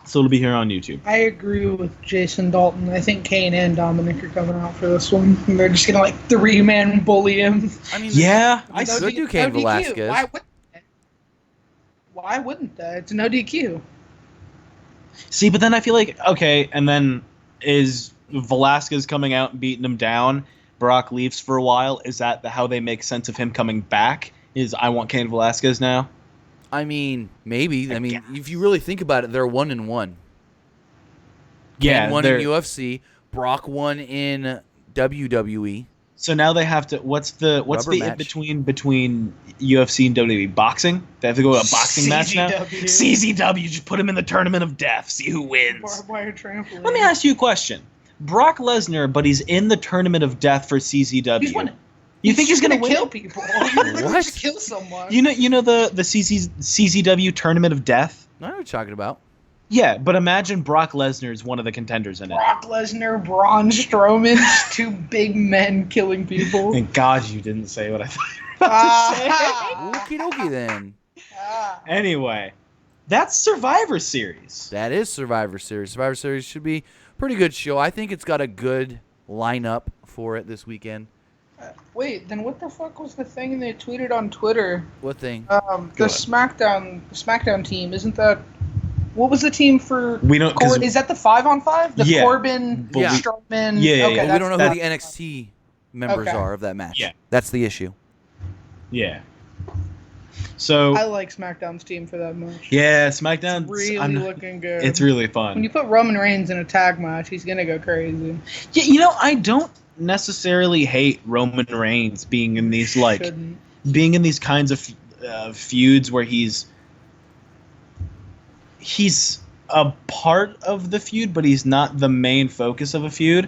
A: So it'll be here on YouTube.
C: I agree with Jason Dalton. I think Kane and Dominic are coming out for this one. And they're just going to, 3-man bully him.
B: I mean,
A: I
B: could do Cain Velasquez.
C: Why wouldn't they? It's no DQ.
A: See, but then I feel like, okay, and then is Velasquez coming out and beating him down? Brock leaves for a while. Is that how they make sense of him coming back? Is I want Cain Velasquez now?
B: I mean, maybe. I mean, if you really think about it, they're 1-1.
A: Yeah,
B: Cain won in UFC. Brock won in WWE.
A: So now they have to. What's the in between UFC and WWE? Boxing? They have to go to a boxing match now. CZW. Just put him in the tournament of death. See who wins.
C: Barbed wire trampoline.
A: Let me ask you a question. Brock Lesnar, but he's in the tournament of death for CZW.
C: He's winning.
A: You think he's gonna
C: kill people?
B: What?
C: Kill someone?
A: You know the CZW tournament of death.
B: I know what you're talking about.
A: Yeah, but imagine Brock Lesnar is one of the contenders in it.
C: Brock Lesnar, Braun Strowman, two big men killing people.
A: Thank God you didn't say what I thought. about to say.
B: Okie dokie then.
A: Anyway, that's Survivor Series.
B: That is Survivor Series. Survivor Series should be a pretty good show. I think it's got a good lineup for it this weekend.
C: Wait, then what the fuck was the thing they tweeted on Twitter?
B: What thing?
C: The SmackDown team, isn't that... What was the team for...
A: We don't...
C: Is that the 5-on-5? The Corbin,
B: yeah.
C: Strowman...
A: Yeah.
C: Okay,
B: but we don't know who the NXT members are of that match.
A: Yeah.
B: That's the issue.
A: Yeah. So...
C: I like SmackDown's team for that match.
A: Yeah, SmackDown's...
C: Really looking good.
A: It's really fun.
C: When you put Roman Reigns in a tag match, he's going to go crazy.
A: Yeah, I don't necessarily hate Roman Reigns being in these kinds of feuds where he's a part of the feud, but he's not the main focus of a feud,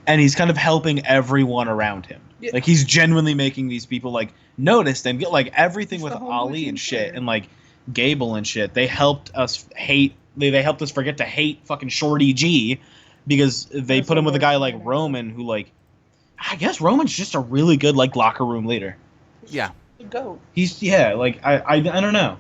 A: and he's kind of helping everyone around him. Yeah. Like, he's genuinely making these people noticed and get everything with Ali and shit and Gable and shit. They helped us hate. They helped us forget to hate fucking Shorty G. Because they put him with a guy like Roman, who I guess Roman's just a really good locker room leader.
B: Yeah,
C: the GOAT.
A: He's I don't know.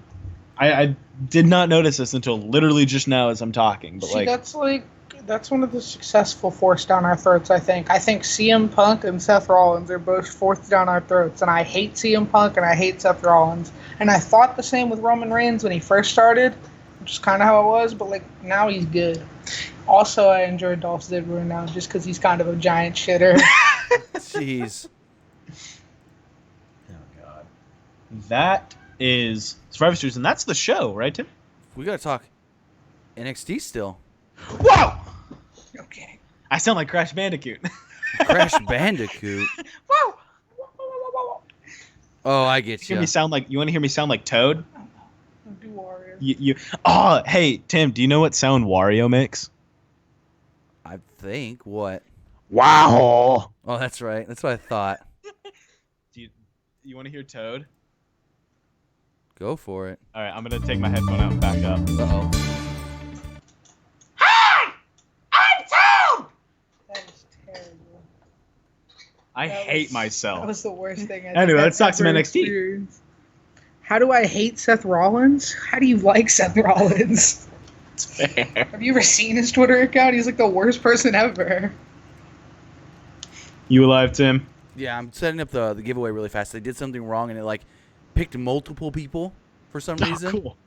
A: I did not notice this until literally just now as I'm talking. But
C: that's one of the successful forced down our throats. I think CM Punk and Seth Rollins are both forced down our throats, and I hate CM Punk and I hate Seth Rollins, and I thought the same with Roman Reigns when he first started, which is kind of how it was. But now he's good. Also, I enjoy Dolph Ziggler now just because he's kind of a giant shitter.
B: Jeez.
A: Oh, God. That is Survivor Series, and that's the show, right, Tim?
B: We got to talk NXT still.
A: Whoa! Okay. I sound like Crash Bandicoot.
B: Crash Bandicoot?
C: Whoa!
B: Oh, I get you.
A: You want to hear me sound like Toad?
C: Do Wario.
A: Oh, hey, Tim, do you know what sound Wario makes?
B: I think what?
A: Wow.
B: Oh, that's right. That's what I thought.
A: Do you want to hear Toad?
B: Go for it.
A: All right, I'm gonna take my headphone out and back up.
B: Uh-oh.
C: Hi, I'm Toad. That is terrible.
A: I hate myself.
C: That was the worst thing.
A: Anyway, let's talk some NXT.
C: Experienced. How do I hate Seth Rollins? How do you like Seth Rollins?
A: It's fair.
C: Have you ever seen his Twitter account? He's the worst person ever.
A: You alive, Tim?
B: Yeah, I'm setting up the giveaway really fast. They did something wrong, and it picked multiple people for some reason.
A: Cool.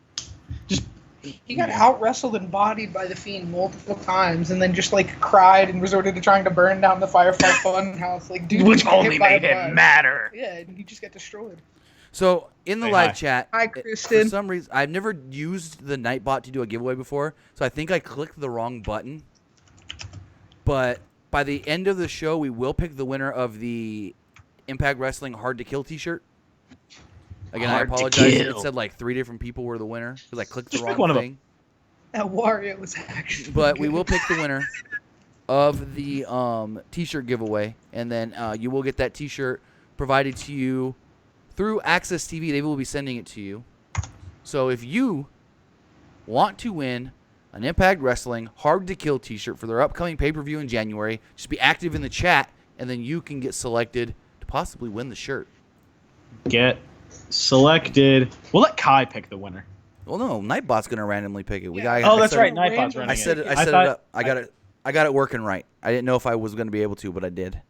C: He got out-wrestled and bodied by the Fiend multiple times, and then just cried and resorted to trying to burn down the Firefly Funhouse. Dude,
A: which only made it matter.
C: Yeah, and he just got destroyed.
B: So in the live chat,
C: hi, Kristen.
B: For some reason, I've never used the Nightbot to do a giveaway before, so I think I clicked the wrong button. But by the end of the show, we will pick the winner of the Impact Wrestling Hard to Kill T-shirt. Again, I apologize. It said 3 different people were the winner because I clicked the wrong thing.
C: That Wario was actually.
B: But we will pick the winner of the T-shirt giveaway, and then you will get that T-shirt provided to you through Access TV. They will be sending it to you. So if you want to win an Impact Wrestling Hard to Kill T-shirt for their upcoming pay-per-view in January, just be active in the chat, and then you can get selected to possibly win the shirt.
A: Get selected. We'll let Kai pick the winner.
B: Well, no, Nightbot's gonna randomly pick it.
A: That's right. Nightbot's running
B: I set it up. I got it working right. I didn't know if I was gonna be able to, but I did.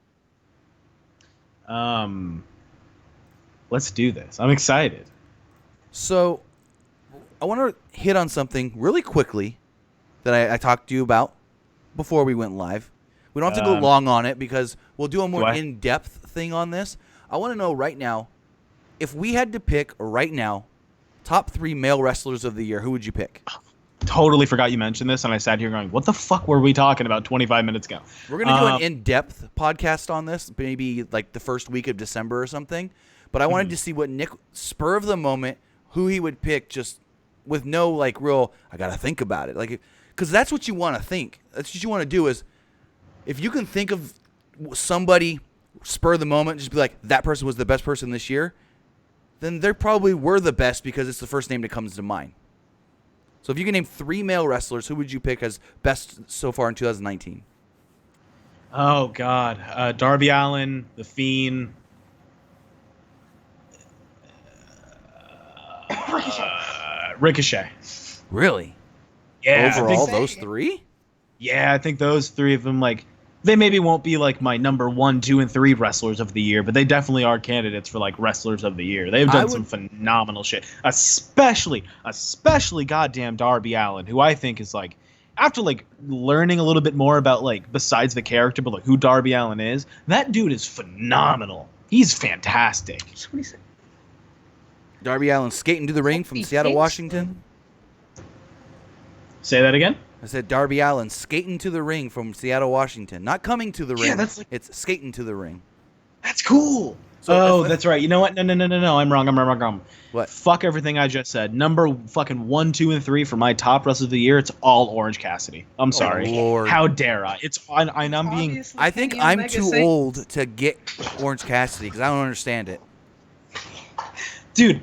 A: Let's do this. I'm excited.
B: So, I want to hit on something really quickly that I talked to you about before we went live. We don't have to go long on it because we'll do a more in-depth thing on this. I want to know right now, if we had to pick right now, top 3 male wrestlers of the year, who would you pick?
A: Totally forgot you mentioned this, and I sat here going, what the fuck were we talking about 25 minutes ago?
B: We're going to do an in-depth podcast on this, maybe the first week of December or something. But I wanted to see what Nick, spur of the moment, who he would pick just with no real, I got to think about it. Because that's what you want to think. That's what you want to do is, if you can think of somebody, spur of the moment, just be like, that person was the best person this year, then they probably were the best because it's the first name that comes to mind. So if you can name 3 male wrestlers, who would you pick as best so far in 2019?
A: Oh, God. Darby Allin, The Fiend. Ricochet.
B: Really?
A: Yeah.
B: Overall, those three?
A: Yeah, I think those three of them, like, they maybe won't be like my number 1, 2, and 3 wrestlers of the year, but they definitely are candidates for like wrestlers of the year. They've done some phenomenal shit, especially goddamn Darby Allin, who I think is like, after like learning a little bit more about like besides the character, but like who Darby Allin is, that dude is phenomenal. He's fantastic.
C: What do you say?
B: Darby Allin skating to the ring from Seattle, Washington.
A: Say that again?
B: I said Darby Allin skating to the ring from Seattle, Washington. Not coming to the ring.
A: That's like,
B: it's skating to the ring.
A: That's cool. So that's right. You know what? No. I'm wrong.
B: What?
A: Fuck everything I just said. Number fucking 1, 2, and 3 for my top wrestlers of the year. It's all Orange Cassidy. I'm sorry.
B: Lord.
A: How dare I? I'm being.
B: I think I'm too old to get Orange Cassidy because I don't understand it.
A: Dude,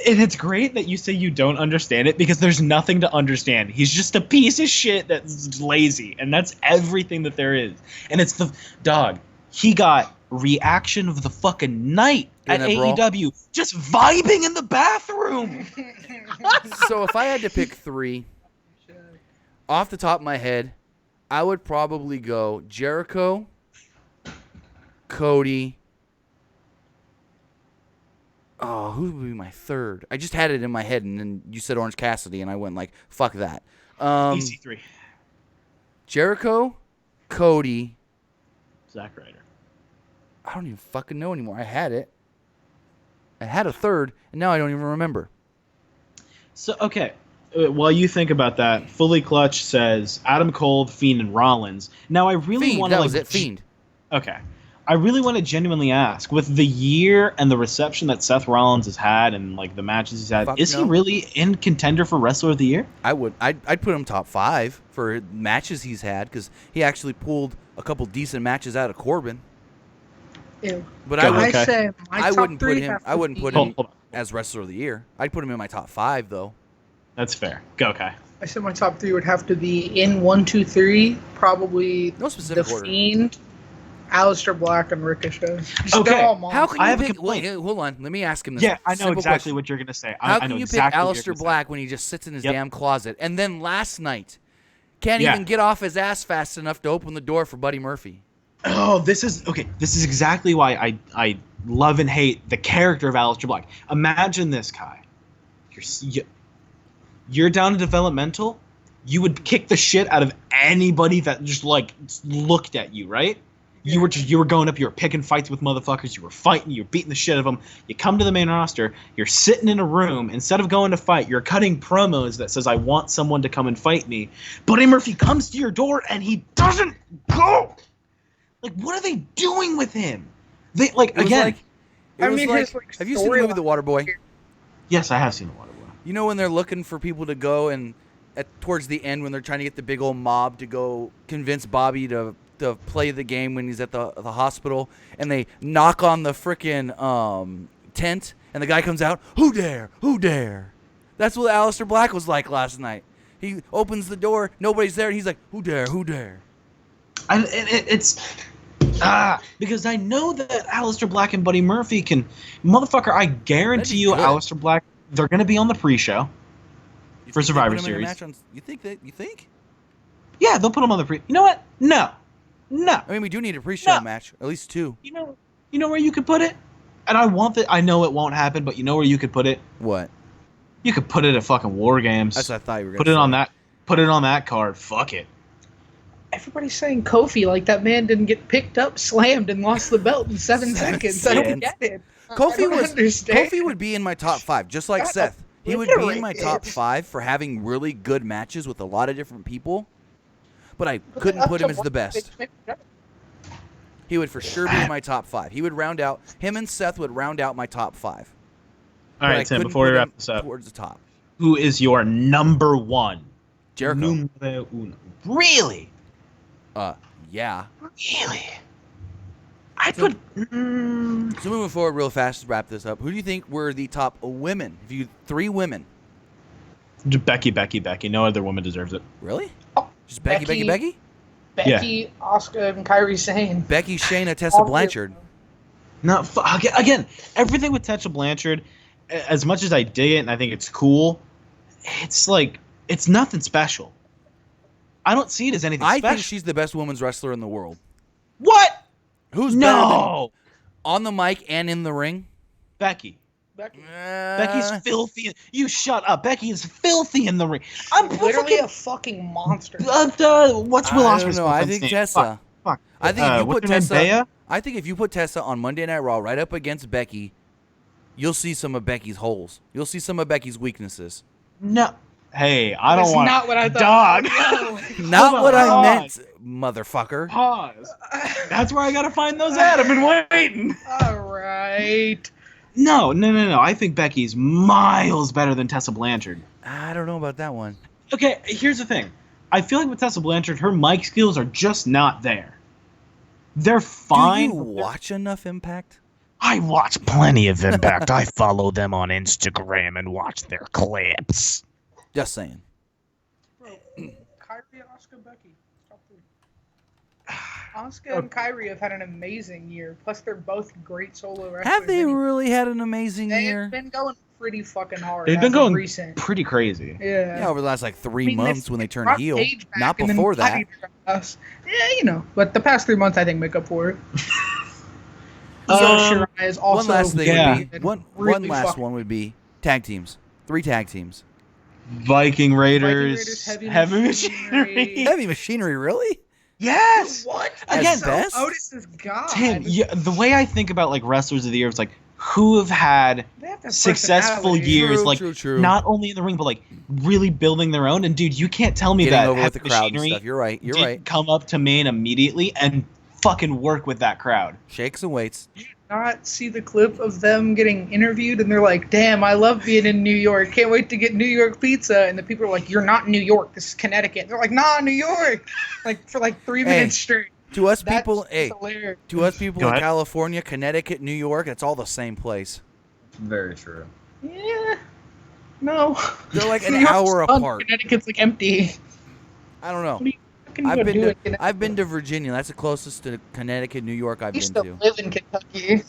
A: and it's great that you say you don't understand it because there's nothing to understand. He's just a piece of shit that's lazy, and that's everything that there is. And it's the dog. He got reaction of the fucking night at AEW, just vibing in the bathroom.
B: So if I had to pick 3, off the top of my head, I would probably go Jericho, Cody. Oh, who would be my third? I just had it in my head, and then you said Orange Cassidy, and I went like, fuck that.
A: EC3.
B: Jericho, Cody.
A: Zack Ryder.
B: I don't even fucking know anymore. I had it. I had a third, and now I don't even remember.
A: So, okay. While you think about that, Fully Clutch says Adam Cole, Fiend, and Rollins. Now, I really want to...
B: That was it, Fiend.
A: Okay. I really want to genuinely ask, with the year and the reception that Seth Rollins has had and like the matches he's had, he really in contender for Wrestler of the Year?
B: I'd put him top 5 for matches he's had because he actually pulled a couple decent matches out of Corbin.
C: Ew.
B: But I wouldn't put him as Wrestler of the Year. I'd put him in my top 5 though.
A: That's fair. Go, Kai.
C: I said my top 3 would have to be in 1, 2, 3. Probably
B: no specific order.
C: Fiend, Aleister Black, and Ricochet.
A: Okay.
B: How can you
A: I have
B: pick?
A: a complaint.
B: Wait, hold on. Let me ask him this.
A: Yeah, I know exactly what you're gonna say.
B: How can you pick Aleister Black when he just sits in his damn closet? And then last night, can't even get off his ass fast enough to open the door for Buddy Murphy.
A: Oh, this is exactly why I love and hate the character of Aleister Black. Imagine this, Kai. You're down to developmental. You would kick the shit out of anybody that just like looked at you, right? You were going up. You were picking fights with motherfuckers. You were fighting. You were beating the shit out of them. You come to the main roster. You're sitting in a room. Instead of going to fight, you're cutting promos that says, "I want someone to come and fight me." Buddy Murphy comes to your door and he doesn't go. Like, what are they doing with him? They like again.
B: Have you seen the movie The Waterboy?
A: Yes, I have seen The Waterboy.
B: You know when they're looking for people to go and towards the end when they're trying to get the big old mob to go convince Bobby to play the game when he's at the hospital, and they knock on the frickin' tent, and the guy comes out, "Who dare? Who dare?" That's what Aleister Black was like last night. He opens the door, nobody's there, and he's like, "Who dare? Who dare?"
A: Because I know that Aleister Black and Buddy Murphy can, motherfucker. I guarantee you, Aleister Black, they're gonna be on the pre-show for Survivor Series.
B: You think?
A: Yeah, they'll put them on the pre. You know what? No. I
B: mean, we do need a pre-show match, at least 2.
A: You know where you could put it? And I know it won't happen, but you know where you could put it?
B: What?
A: You could put it at fucking War Games.
B: That's what I thought you were gonna
A: put it on that. Put it on that card. Fuck it.
C: Everybody's saying Kofi, like that man didn't get picked up, slammed, and lost the belt in 7 seconds. I don't get it.
B: Kofi would be in my top 5, just like Seth. He would be in my top 5 for having really good matches with a lot of different people, but I couldn't put him as the best. He would for sure be in my top 5. Him and Seth would round out my top 5.
A: All right, Tim, before we wrap this up,
B: towards the top.
A: Who is your number 1?
B: Jericho.
A: Numero uno. Really?
B: Yeah.
A: Really? So
B: moving forward real fast to wrap this up, who do you think were the top women? If you 3 women.
A: Becky. No other woman deserves it.
B: Really? Just Becky?
C: Becky,
A: yeah.
C: Asuka, and Kairi Sane.
B: Becky, Shayna, Tessa Blanchard.
A: No, again, everything with Tessa Blanchard, as much as I dig it and I think it's cool, it's like it's nothing special. I don't see it as anything special.
B: I think she's the best women's wrestler in the world.
A: What?
B: Who's better than on the mic and in the ring?
A: Becky. Becky's filthy. You shut up. Becky is filthy in the ring. I'm
C: literally a fucking monster.
A: What's Will Ospreay's
B: name? I think Tessa.
A: Fuck.
B: I think if you put Tessa,
A: Bea?
B: I think if you put Tessa on Monday Night Raw right up against Becky, you'll see some of Becky's holes. You'll see some of Becky's weaknesses.
A: No. Hey, I don't want.
C: Not what I thought.
A: Dog.
B: Not what I meant, motherfucker.
A: Pause. That's where I gotta find those at. I've been waiting.
C: All right.
A: No. I think Becky's miles better than Tessa Blanchard.
B: I don't know about that one.
A: Okay, here's the thing. I feel like with Tessa Blanchard, her mic skills are just not there. They're fine.
B: Do you watch enough Impact?
A: I watch plenty of Impact. I follow them on Instagram and watch their clips.
B: Just saying.
C: Bro, Kyrie, Asuka, Becky. Top 3. Asuka and Kyrie have had an amazing year. Plus, they're both great solo wrestlers.
B: Have they really had an amazing year?
C: They've been going pretty fucking hard.
A: They've been going pretty crazy.
B: Yeah, over the last like 3 months when they turned heel. Not
C: and
B: before that.
C: Yeah, but the past 3 months I think make up for it. Shirai is also
B: one last thing would be
C: really
B: one would be tag teams. 3 tag teams.
A: Viking Raiders,
C: Heavy
A: Machinery.
B: Heavy Machinery, really?
A: Yes.
C: What?
B: Again, best?
C: Otis is God.
A: Tim, the way I think about like wrestlers of the year is like who have had successful years,
B: true.
A: Not only in the ring but like really building their own. And dude, you can't tell me
B: Getting
A: that
B: over with
A: Heavy
B: the crowd
A: Machinery
B: and stuff. You're right. You're
A: didn't
B: right.
A: come up to main immediately and fucking work with that crowd.
B: Shakes and waits.
C: Not see the clip of them getting interviewed and they're like, damn, I love being in New York, can't wait to get New York pizza, and the people are like, you're not New York, this is Connecticut. They're like, nah, New York, like for like 3 minutes straight.
B: To us people in
A: Ahead.
B: California, Connecticut, New York, it's all the same place.
D: Very true.
C: Yeah, no,
B: they're like an hour apart.
C: Connecticut's like empty.
B: I don't know.
C: What are you fucking
B: I've been to Virginia. That's the closest to Connecticut, New York I've
C: I used
B: been
C: to
B: to.
C: live in Kentucky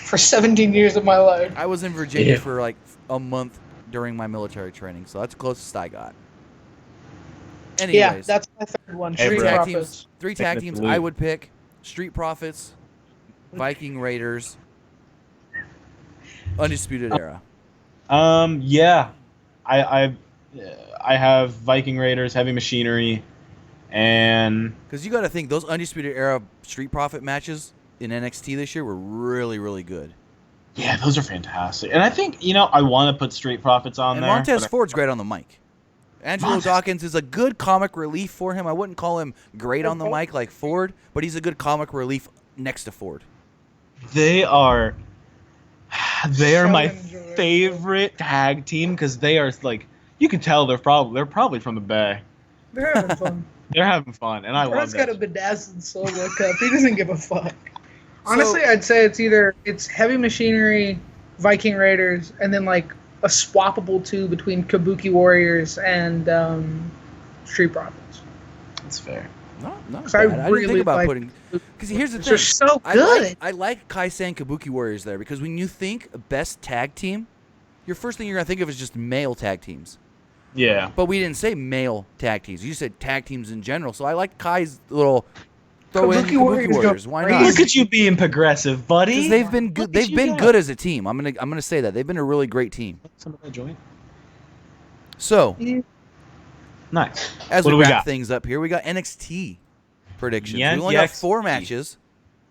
C: for 17 years of my life.
B: I was in Virginia for like a month during my military training, so that's the closest I got. Anyways,
C: Yeah, that's my third one. Street
B: tag
C: Profits.
B: teams. 3 tag teams I would pick: Street Profits, Viking Raiders, Undisputed Era.
A: Yeah, I have Viking Raiders, Heavy Machinery, and
B: Because you got to think those Undisputed Era Street Profit matches in NXT this year were really, really good.
A: yeah, those are fantastic. And I think I want to put Street Profits on
B: And
A: there.
B: Montez
A: but
B: Ford's great on the mic. Angelo Dawkins is a good comic relief for him. I wouldn't call him great on the mic like Ford, but he's a good comic relief next to Ford.
A: They are my
C: enjoyable.
A: favorite tag team because they are like you can tell they're probably from the Bay.
C: They're having fun.
A: They're having fun, and I love
C: Ford's got a
A: it.
C: bedazzled solo cup. He doesn't give a fuck. Honestly, I'd say it's Heavy Machinery, Viking Raiders, and then like a swappable 2 between Kabuki Warriors and Street Profits.
A: That's fair.
B: Not
C: I
B: bad. I didn't
C: really
B: think about
C: like-
B: putting. Because here's the thing.
C: They're so good.
B: I like Kai-San Kabuki Warriors there because when you think best tag team, your first thing you're gonna think of is just male tag teams.
A: Yeah.
B: But we didn't say male tag teams. You said tag teams in general. So I like Kai's little throw in
C: Kabuki
B: Kabuki
C: Warriors
B: Warriors.
C: go
B: Why
C: crazy.
B: not?
A: Look at you being progressive, buddy.
B: Because they've been good.
A: Look at
B: They've
A: you
B: been
A: go.
B: good as a team. I'm gonna say that they've been a really great team.
A: Some of that joint.
B: So
A: Nice.
B: as
A: What
B: we
A: do we
B: wrap
A: got?
B: things up here, we got NXT predictions.
A: Yes,
B: We only got
A: yes.
B: 4 matches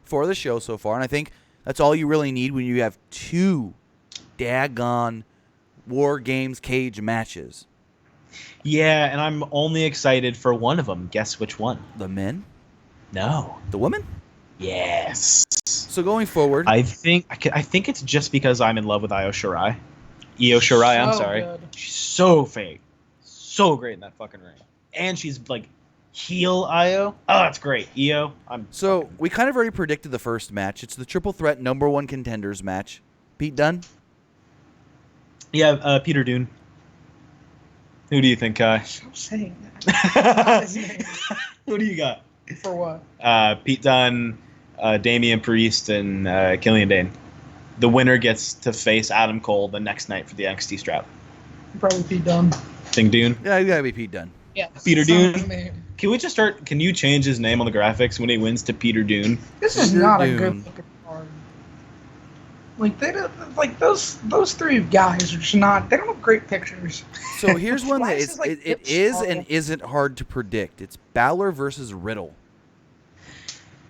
B: for the show so far, and I think that's all you really need when you have 2 daggone War Games cage matches.
A: Yeah, and I'm only excited for one of them. Guess which one?
B: The men,
A: No.
B: the women.
A: Yes.
B: So going forward,
A: I think it's just because I'm in love with Io Shirai. Io Shirai, I'm
C: So
A: sorry.
C: good.
A: She's so fake. So great in that fucking ring. And she's like heel Io. Oh, that's great. Io,
B: so we kind of already predicted the first match. It's the triple threat #1 contenders match. Pete Dunne.
A: Yeah, Peter Dune. Who do you think, Kai?
C: Stop saying that. His name.
A: Who do you got?
C: For what?
A: Pete Dunne, Damian Priest, and Killian Dane. the winner gets to face Adam Cole the next night for the NXT strap.
C: Probably Pete Dunne.
A: Think Dune?
B: Yeah, you gotta be Pete Dunne.
C: Yeah.
A: Peter Dune. Can we just start? Can you change his name on the graphics when he wins to Peter Dune?
C: This is
B: Peter
C: not
B: Dune.
C: a good looking card. Like they don't, like those three guys are just not. They don't have great pictures.
B: So here's one that
C: Slice is like
B: it is
C: Hipster.
B: and isn't hard to predict. It's Balor versus Riddle.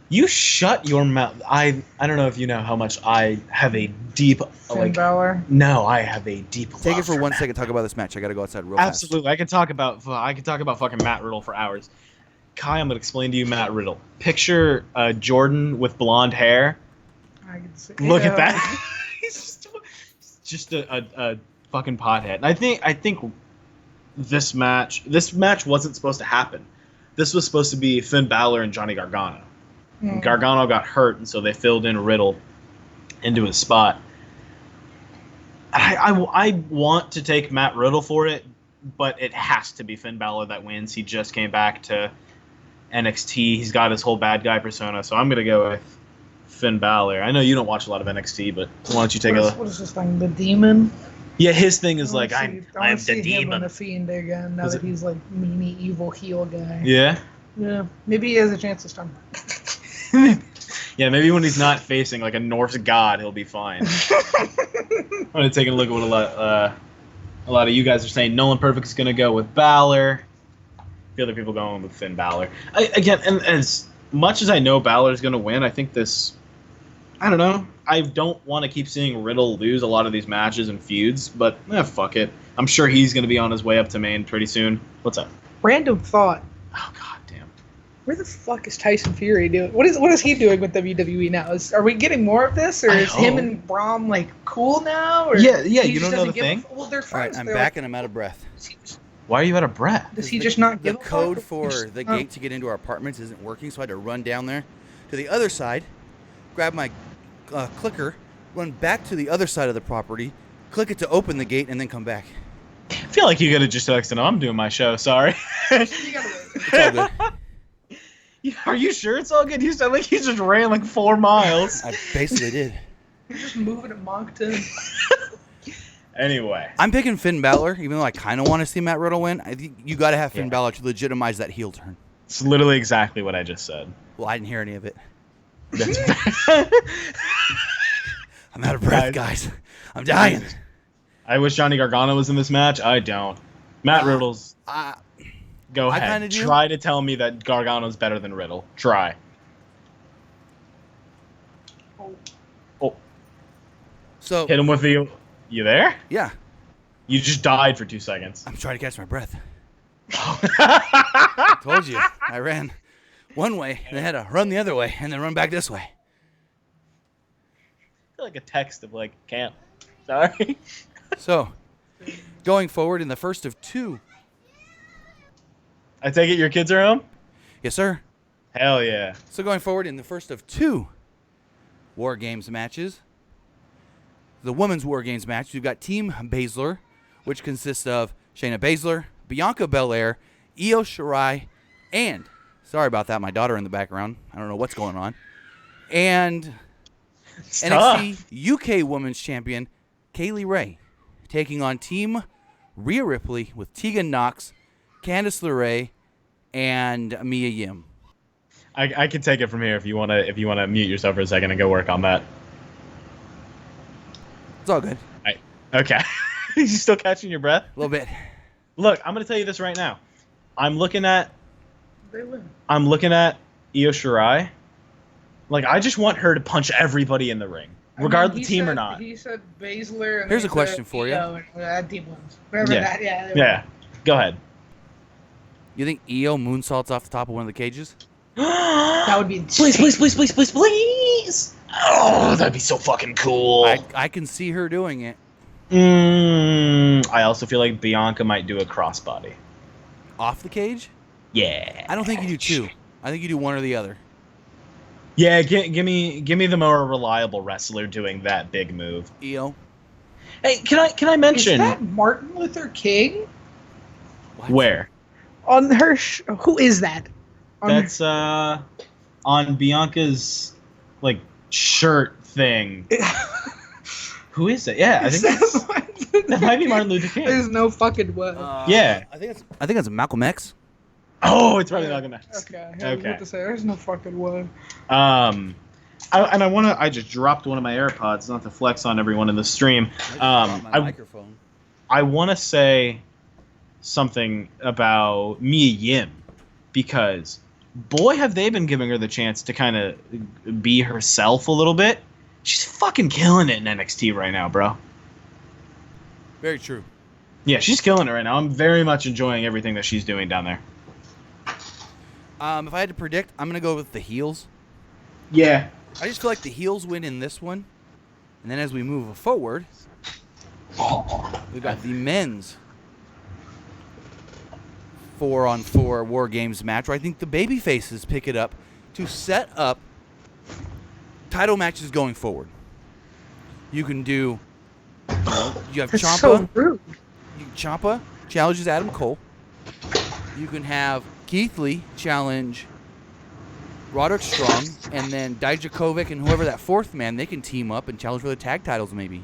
A: You shut your mouth. I don't know if you know how much I have a deep
C: Finn Balor.
A: No, I have a deep.
B: Take
A: love
B: it for
A: for
B: 1
A: Matt.
B: second. Talk about this match. I gotta go outside real
A: Absolutely, I could talk about fucking Matt Riddle for hours. Kai, I'm gonna explain to you Matt Riddle. Picture Jordan with blonde hair.
C: I can see.
A: Look at that. He's just a fucking pothead. And I think this match wasn't supposed to happen. This was supposed to be Finn Balor and Johnny Gargano. Gargano got hurt, and so they filled in Riddle into his spot. I want to take Matt Riddle for it, but it has to be Finn Balor that wins. He just came back to NXT. He's got his whole bad guy persona, so I'm going to go with Finn Balor. I know you don't watch a lot of NXT, but why don't you take
C: What is this thing? The Demon?
A: Yeah, his thing is
C: I
A: like,
C: wanna
A: I'm
C: see
A: the
C: him
A: demon.
C: and the Fiend again. Now that he's like meanie, evil heel guy.
A: Yeah?
C: Yeah. Maybe he has a chance this time.
A: Yeah, maybe when he's not facing like a Norse god, he'll be fine. I'm gonna take a look at what a lot of you guys are saying. Nolan Perfect is gonna go with Balor. The other people going with Finn Balor. And as much as I know Balor is gonna win, I think this. I don't know. I don't want to keep seeing Riddle lose a lot of these matches and feuds, but fuck it. I'm sure he's gonna be on his way up to main pretty soon. What's up?
C: Random thought.
A: Oh god damn.
C: Where the fuck is Tyson Fury doing? What is he doing with WWE now? Are we getting more of this, or is him and Braun like cool now? Or
A: Yeah.
C: he
A: You
C: just
A: don't know
C: doesn't
A: the thing.
C: Well, they're
B: All right,
C: friends.
B: I'm
C: They're
B: back
C: like,
B: and I'm out of breath.
A: Why are you out of breath?
C: does he just not
B: The
C: give a fuck?
B: code for
C: Just-
B: the gate to get into our apartments isn't working, so I had to run down there to the other side, grab my clicker, run back to the other side of the property, click it to open the gate, and then come back.
A: I feel like you could have just texted, I'm doing my show, sorry.
C: You gotta wait.
B: It's all good.
A: Are you sure it's all good? You sound like he just ran like 4 miles.
B: I basically did.
C: You're just moving to Moncton.
A: Anyway.
B: I'm picking Finn Balor, even though I kind of want to see Matt Riddle win. I think you got to have Finn Balor to legitimize that heel turn.
A: It's literally exactly what I just said.
B: Well, I didn't hear any of it.
A: That's
B: I'm out of breath, guys. I'm dying.
A: I wish Johnny Gargano was in this match. I don't. Matt Riddle's... Go
B: I
A: ahead.
B: kinda do.
A: Try to tell me that Gargano's better than Riddle. Try. Oh.
B: So,
A: Hit him with the... You there?
B: yeah,
A: You just died for 2 seconds.
B: I'm trying to catch my breath. Told you. I ran one way, then had to run the other way, and then run back this way.
A: I feel like a text of like, can't. Sorry.
B: So, going forward in the first of 2.
A: I take it your kids are home?
B: Yes, sir.
A: Hell yeah.
B: So going forward in the first of 2 War Games matches, the Women's War Games match, we've got Team Baszler, which consists of Shayna Baszler, Bianca Belair, Io Shirai, and, sorry about that, my daughter in the background. I don't know what's going on. And
A: It's
B: NXT UK Women's Champion, Kaylee Ray, taking on Team Rhea Ripley with Tegan Nox, Candice LeRae, and Mia Yim.
A: I can take it from here if you wanna mute yourself for a second and go work on that.
B: It's all good.
A: Okay. You still catching your breath?
B: A little bit.
A: Look, I'm gonna tell you this right now. I'm looking at
C: They win.
A: Io Shirai. Like, I just want her to punch everybody in the ring, regardless
C: he
A: of team or
C: said-
A: not.
C: He said Baszler. And
B: Here's
C: he
B: a question
C: said
B: for you.
C: Io, and that team wins. Remember
A: Yeah.
C: that? Yeah.
A: Yeah. Go ahead.
B: You think Io moonsaults off the top of one of the cages?
C: That would be
A: Please. Oh, that'd be so fucking cool.
B: I can see her doing it.
A: I also feel like Bianca might do a crossbody.
B: Off the cage?
A: Yeah.
B: I don't think you do 2. I think you do one or the other.
A: Yeah, give me the more reliable wrestler doing that big move.
B: Io.
A: Hey, can I
C: Is
A: mention
C: that Martin Luther King?
B: What?
A: where?
C: On her who is that?
A: That's on Bianca's like shirt thing. Who is it? Yeah, I think that might be Martin Luther King.
C: There's no fucking way.
A: Yeah.
B: I think it's Malcolm X.
A: Oh, it's probably Malcolm X.
C: Okay. I was about to say, there's no fucking way.
A: I just dropped one of my AirPods, not to flex on everyone in the stream.
B: Microphone.
A: I want to say something about Mia Yim, because boy, have they been giving her the chance to kind of be herself a little bit. She's fucking killing it in NXT right now, bro.
B: Very true.
A: Yeah, she's killing it right now. I'm very much enjoying everything that she's doing down there.
B: If I had to predict, I'm going to go with the heels.
A: Yeah.
B: I just feel like the heels win in this one. And then as we move forward, we've got the men's 4-on-4 War Games match where I think the baby faces pick it up to set up title matches going forward. You can do, you have
C: It's
B: Ciampa.
C: so rude.
B: Ciampa challenges Adam Cole. You can have Keith Lee challenge Roderick Strong, and then Dijakovic and whoever that fourth man, they can team up and challenge for the tag titles maybe.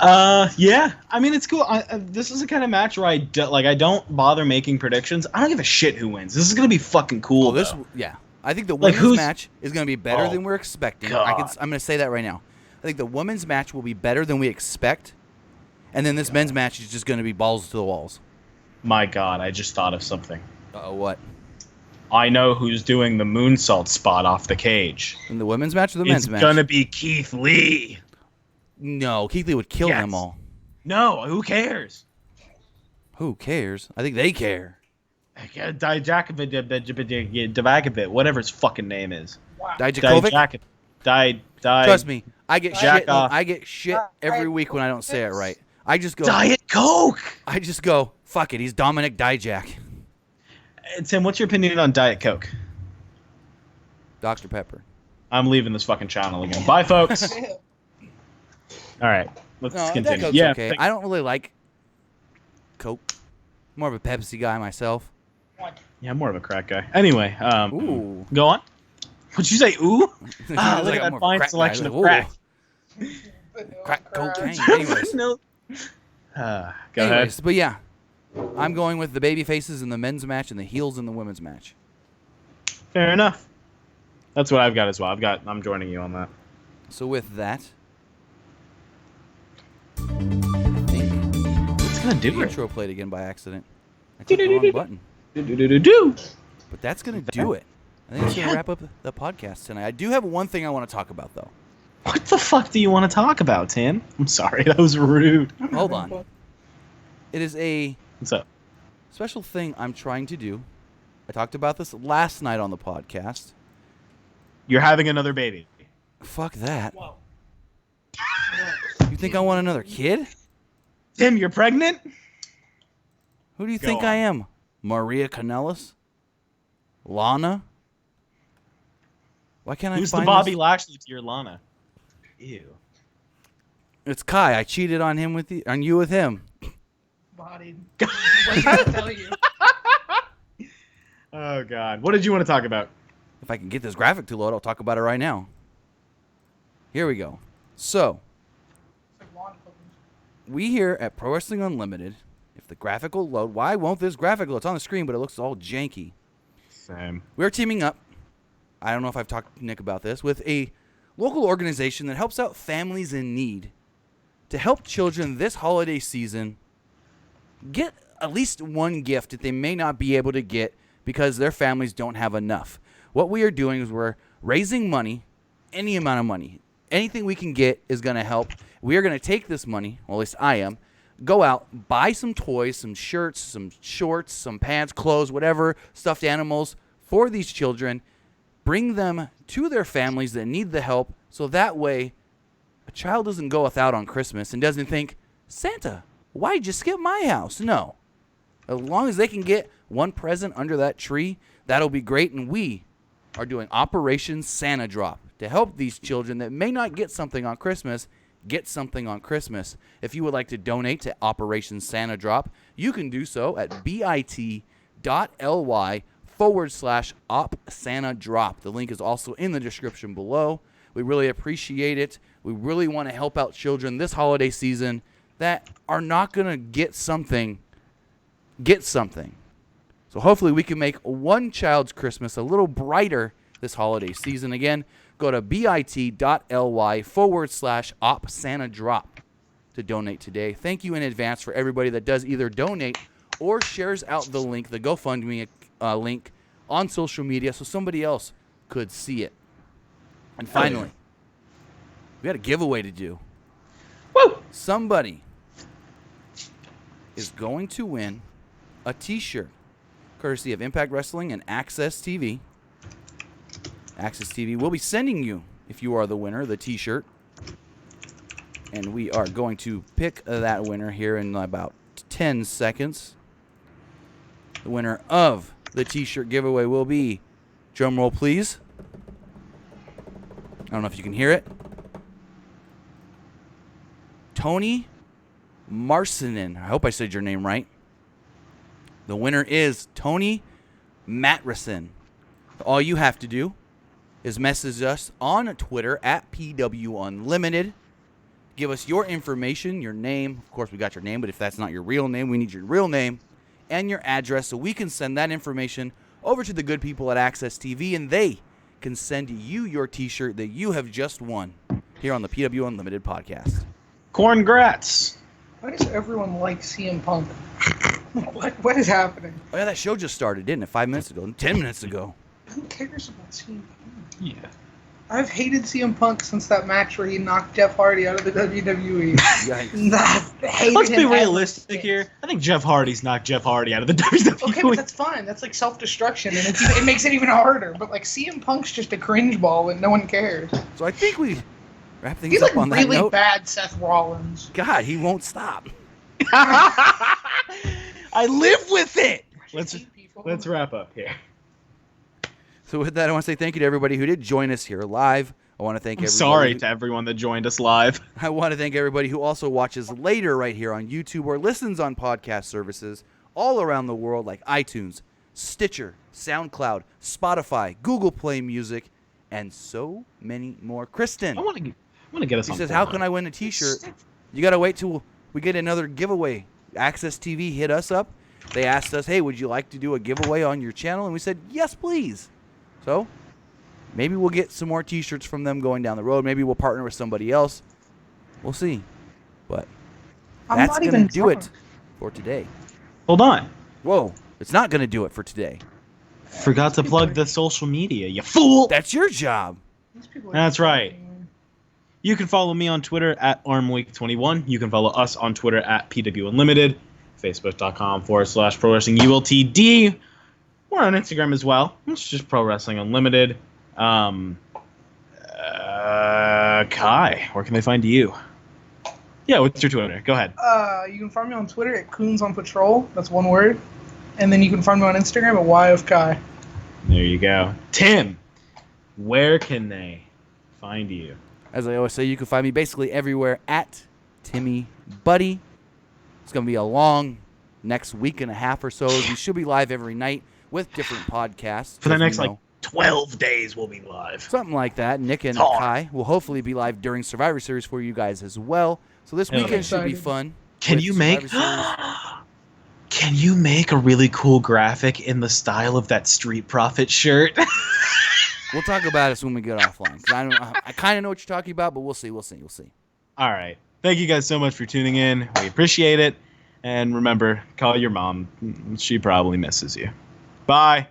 A: Yeah. I mean, it's cool. This is the kind of match where I don't bother making predictions. I don't give a shit who wins. This is gonna be fucking cool.
B: Yeah. I think the women's match is gonna be better than we're expecting.
A: God.
B: I'm gonna say that right now. I think the women's match will be better than we expect, and then this men's match is just gonna be balls to the walls.
A: My God, I just thought of something.
B: What?
A: I know who's doing the moonsault spot off the cage.
B: In the women's match or the men's match?
A: It's gonna be Keith Lee.
B: No, Keith Lee would kill them all.
A: No, who cares?
B: Who cares? I think they care.
A: Dijakovic, whatever his fucking name is.
B: Dijakovic? Trust me, I get shit.
A: off.
B: I get shit every week when I don't say it right. I just go
A: Diet Coke.
B: I just go, fuck it. He's Dominic Dijak.
A: Tim, what's your opinion on Diet Coke?
B: Dr. Pepper.
A: I'm leaving this fucking channel again. Bye, folks. All right, let's continue.
B: Coke's okay. I don't really like Coke. More of a Pepsi guy myself.
A: Yeah, I'm more of a crack guy. Anyway,
B: ooh.
A: Go on. What'd you say? Ooh?
B: Look
A: Look at that fine selection of crack.
B: Crack cocaine. Anyways.
A: Go ahead.
B: But yeah, I'm going with the baby faces in the men's match and the heels in the women's match.
A: Fair enough. That's what I've got as well. I'm joining you on that.
B: So with that, I think
A: it's gonna do
B: the
A: it.
B: intro played again by accident. I clicked the wrong button. But that's gonna do it. I think it's gonna wrap up the podcast tonight. I do have one thing I want to talk about though.
A: What the fuck do you want to talk about, Tim? I'm sorry, that was rude.
B: Hold on. It is a
A: What's up?
B: special thing I'm trying to do. I talked about this last night on the podcast.
A: You're having another baby.
B: Fuck that. Whoa. You think I want another kid?
A: Tim, you're pregnant?
B: Who do you think I am? Maria Kanellis? Lana? Why can't
A: Who's
B: I find
A: the Bobby
B: this?
A: Lashley to your Lana? Ew.
B: It's Kai. I cheated on you with him.
C: Bodied. What did I tell you?
A: Oh, God. What did you want to talk about?
B: If I can get this graphic to load, I'll talk about it right now. Here we go. So, we here at Pro Wrestling Unlimited, if the graphic will load, why won't this graphic load? It's on the screen, but it looks all janky.
A: Same.
B: We're teaming up, I don't know if I've talked to Nick about this, with a local organization that helps out families in need to help children this holiday season get at least one gift that they may not be able to get because their families don't have enough. What we are doing is we're raising money, any amount of money. Anything we can get is going to help. We are going to take this money, well, at least I am, go out, buy some toys, some shirts, some shorts, some pants, clothes, whatever, stuffed animals for these children, bring them to their families that need the help, so that way a child doesn't go without on Christmas and doesn't think, Santa, why'd you skip my house? No. As long as they can get one present under that tree, that'll be great, and we are doing Operation Santa Drop to help these children that may not get something on Christmas get something on Christmas. If you would like to donate to Operation Santa Drop, you can do so at bit.ly PWUnlimited.com/Op Santa Drop. The link is also in the description below. We really appreciate it. We really want to help out children this holiday season that are not going to get something. So hopefully we can make one child's Christmas a little brighter this holiday season. Again, go to bit.ly/Op Santa Drop to donate today. Thank you in advance for everybody that does either donate or shares out the link, the GoFundMe link, on social media so somebody else could see it. And finally, we got a giveaway to do.
A: Woo!
B: Somebody is going to win a t-shirt courtesy of Impact Wrestling and Access TV. Access TV will be sending you, if you are the winner, the t-shirt. And we are going to pick that winner here in about 10 seconds. The winner of the t-shirt giveaway will be, drum roll please. I don't know if you can hear it. Tony Marcinin. I hope I said your name right. The winner is Tony Matrison. All you have to do is message us on Twitter at PWUnlimited. Give us your information, your name. Of course, we got your name, but if that's not your real name, we need your real name and your address so we can send that information over to the good people at Access TV, and they can send you your t-shirt that you have just won here on the PW Unlimited podcast.
A: Congrats!
C: Why does everyone like CM Punk? What is happening?
B: Oh, yeah, that show just started, didn't it? 5 minutes ago, 10 minutes ago.
C: Who cares about CM Punk?
A: Yeah.
C: I've hated CM Punk since that match where he knocked Jeff Hardy out of the WWE.
B: Yikes.
A: Let's be realistic here. I think Jeff Hardy's knocked Jeff Hardy out of the WWE.
C: Okay, but that's fine. That's like self-destruction, and it makes it even harder. But like CM Punk's just a cringe ball, and no one cares.
B: So I think we wrap things
C: He's
B: up
C: like
B: on that
C: really
B: note.
C: bad Seth Rollins.
B: God, he won't stop.
A: I live with it. Let's wrap up here.
B: So with that, I want to say thank you to everybody who did join us here live. I want to thank everybody.
A: Sorry to everyone that joined us live.
B: I want to thank everybody who also watches later right here on YouTube or listens on podcast services all around the world like iTunes, Stitcher, SoundCloud, Spotify, Google Play Music, and so many more. Kristen,
A: I want to get us.
B: He says, "How can I win a T-shirt?" You got to wait till we get another giveaway. Access TV hit us up. They asked us, "Hey, would you like to do a giveaway on your channel?" And we said, "Yes, please." So maybe we'll get some more T-shirts from them going down the road. Maybe we'll partner with somebody else. We'll see. But that's going to do it for today.
A: Hold on.
B: Whoa. It's not going to do it for today.
A: Forgot to plug the social media, you fool.
B: That's your job.
A: That's right. You can follow me on Twitter at ArmWeek21. You can follow us on Twitter at PWUnlimited. Facebook.com/ProWrestlingULTD. We're on Instagram as well. It's just Pro Wrestling Unlimited. Kai, where can they find you? Yeah, what's your Twitter? Go ahead.
C: You can find me on Twitter at Coons on Patrol. That's one word. And then you can find me on Instagram at YofKai.
A: There you go. Tim, where can they find you?
B: As I always say, you can find me basically everywhere at Timmy Buddy. It's going to be a long next week and a half or so. We should be live every night with different podcasts.
A: For the next, 12 days we'll be live.
B: Something like that. Nick and Kai will hopefully be live during Survivor Series for you guys as well. So this weekend should be fun.
A: Can you make a really cool graphic in the style of that Street Profit shirt?
B: We'll talk about it when we get offline. I kind of know what you're talking about, but we'll see. We'll see.
A: All right. Thank you guys so much for tuning in. We appreciate it. And remember, call your mom. She probably misses you. Bye.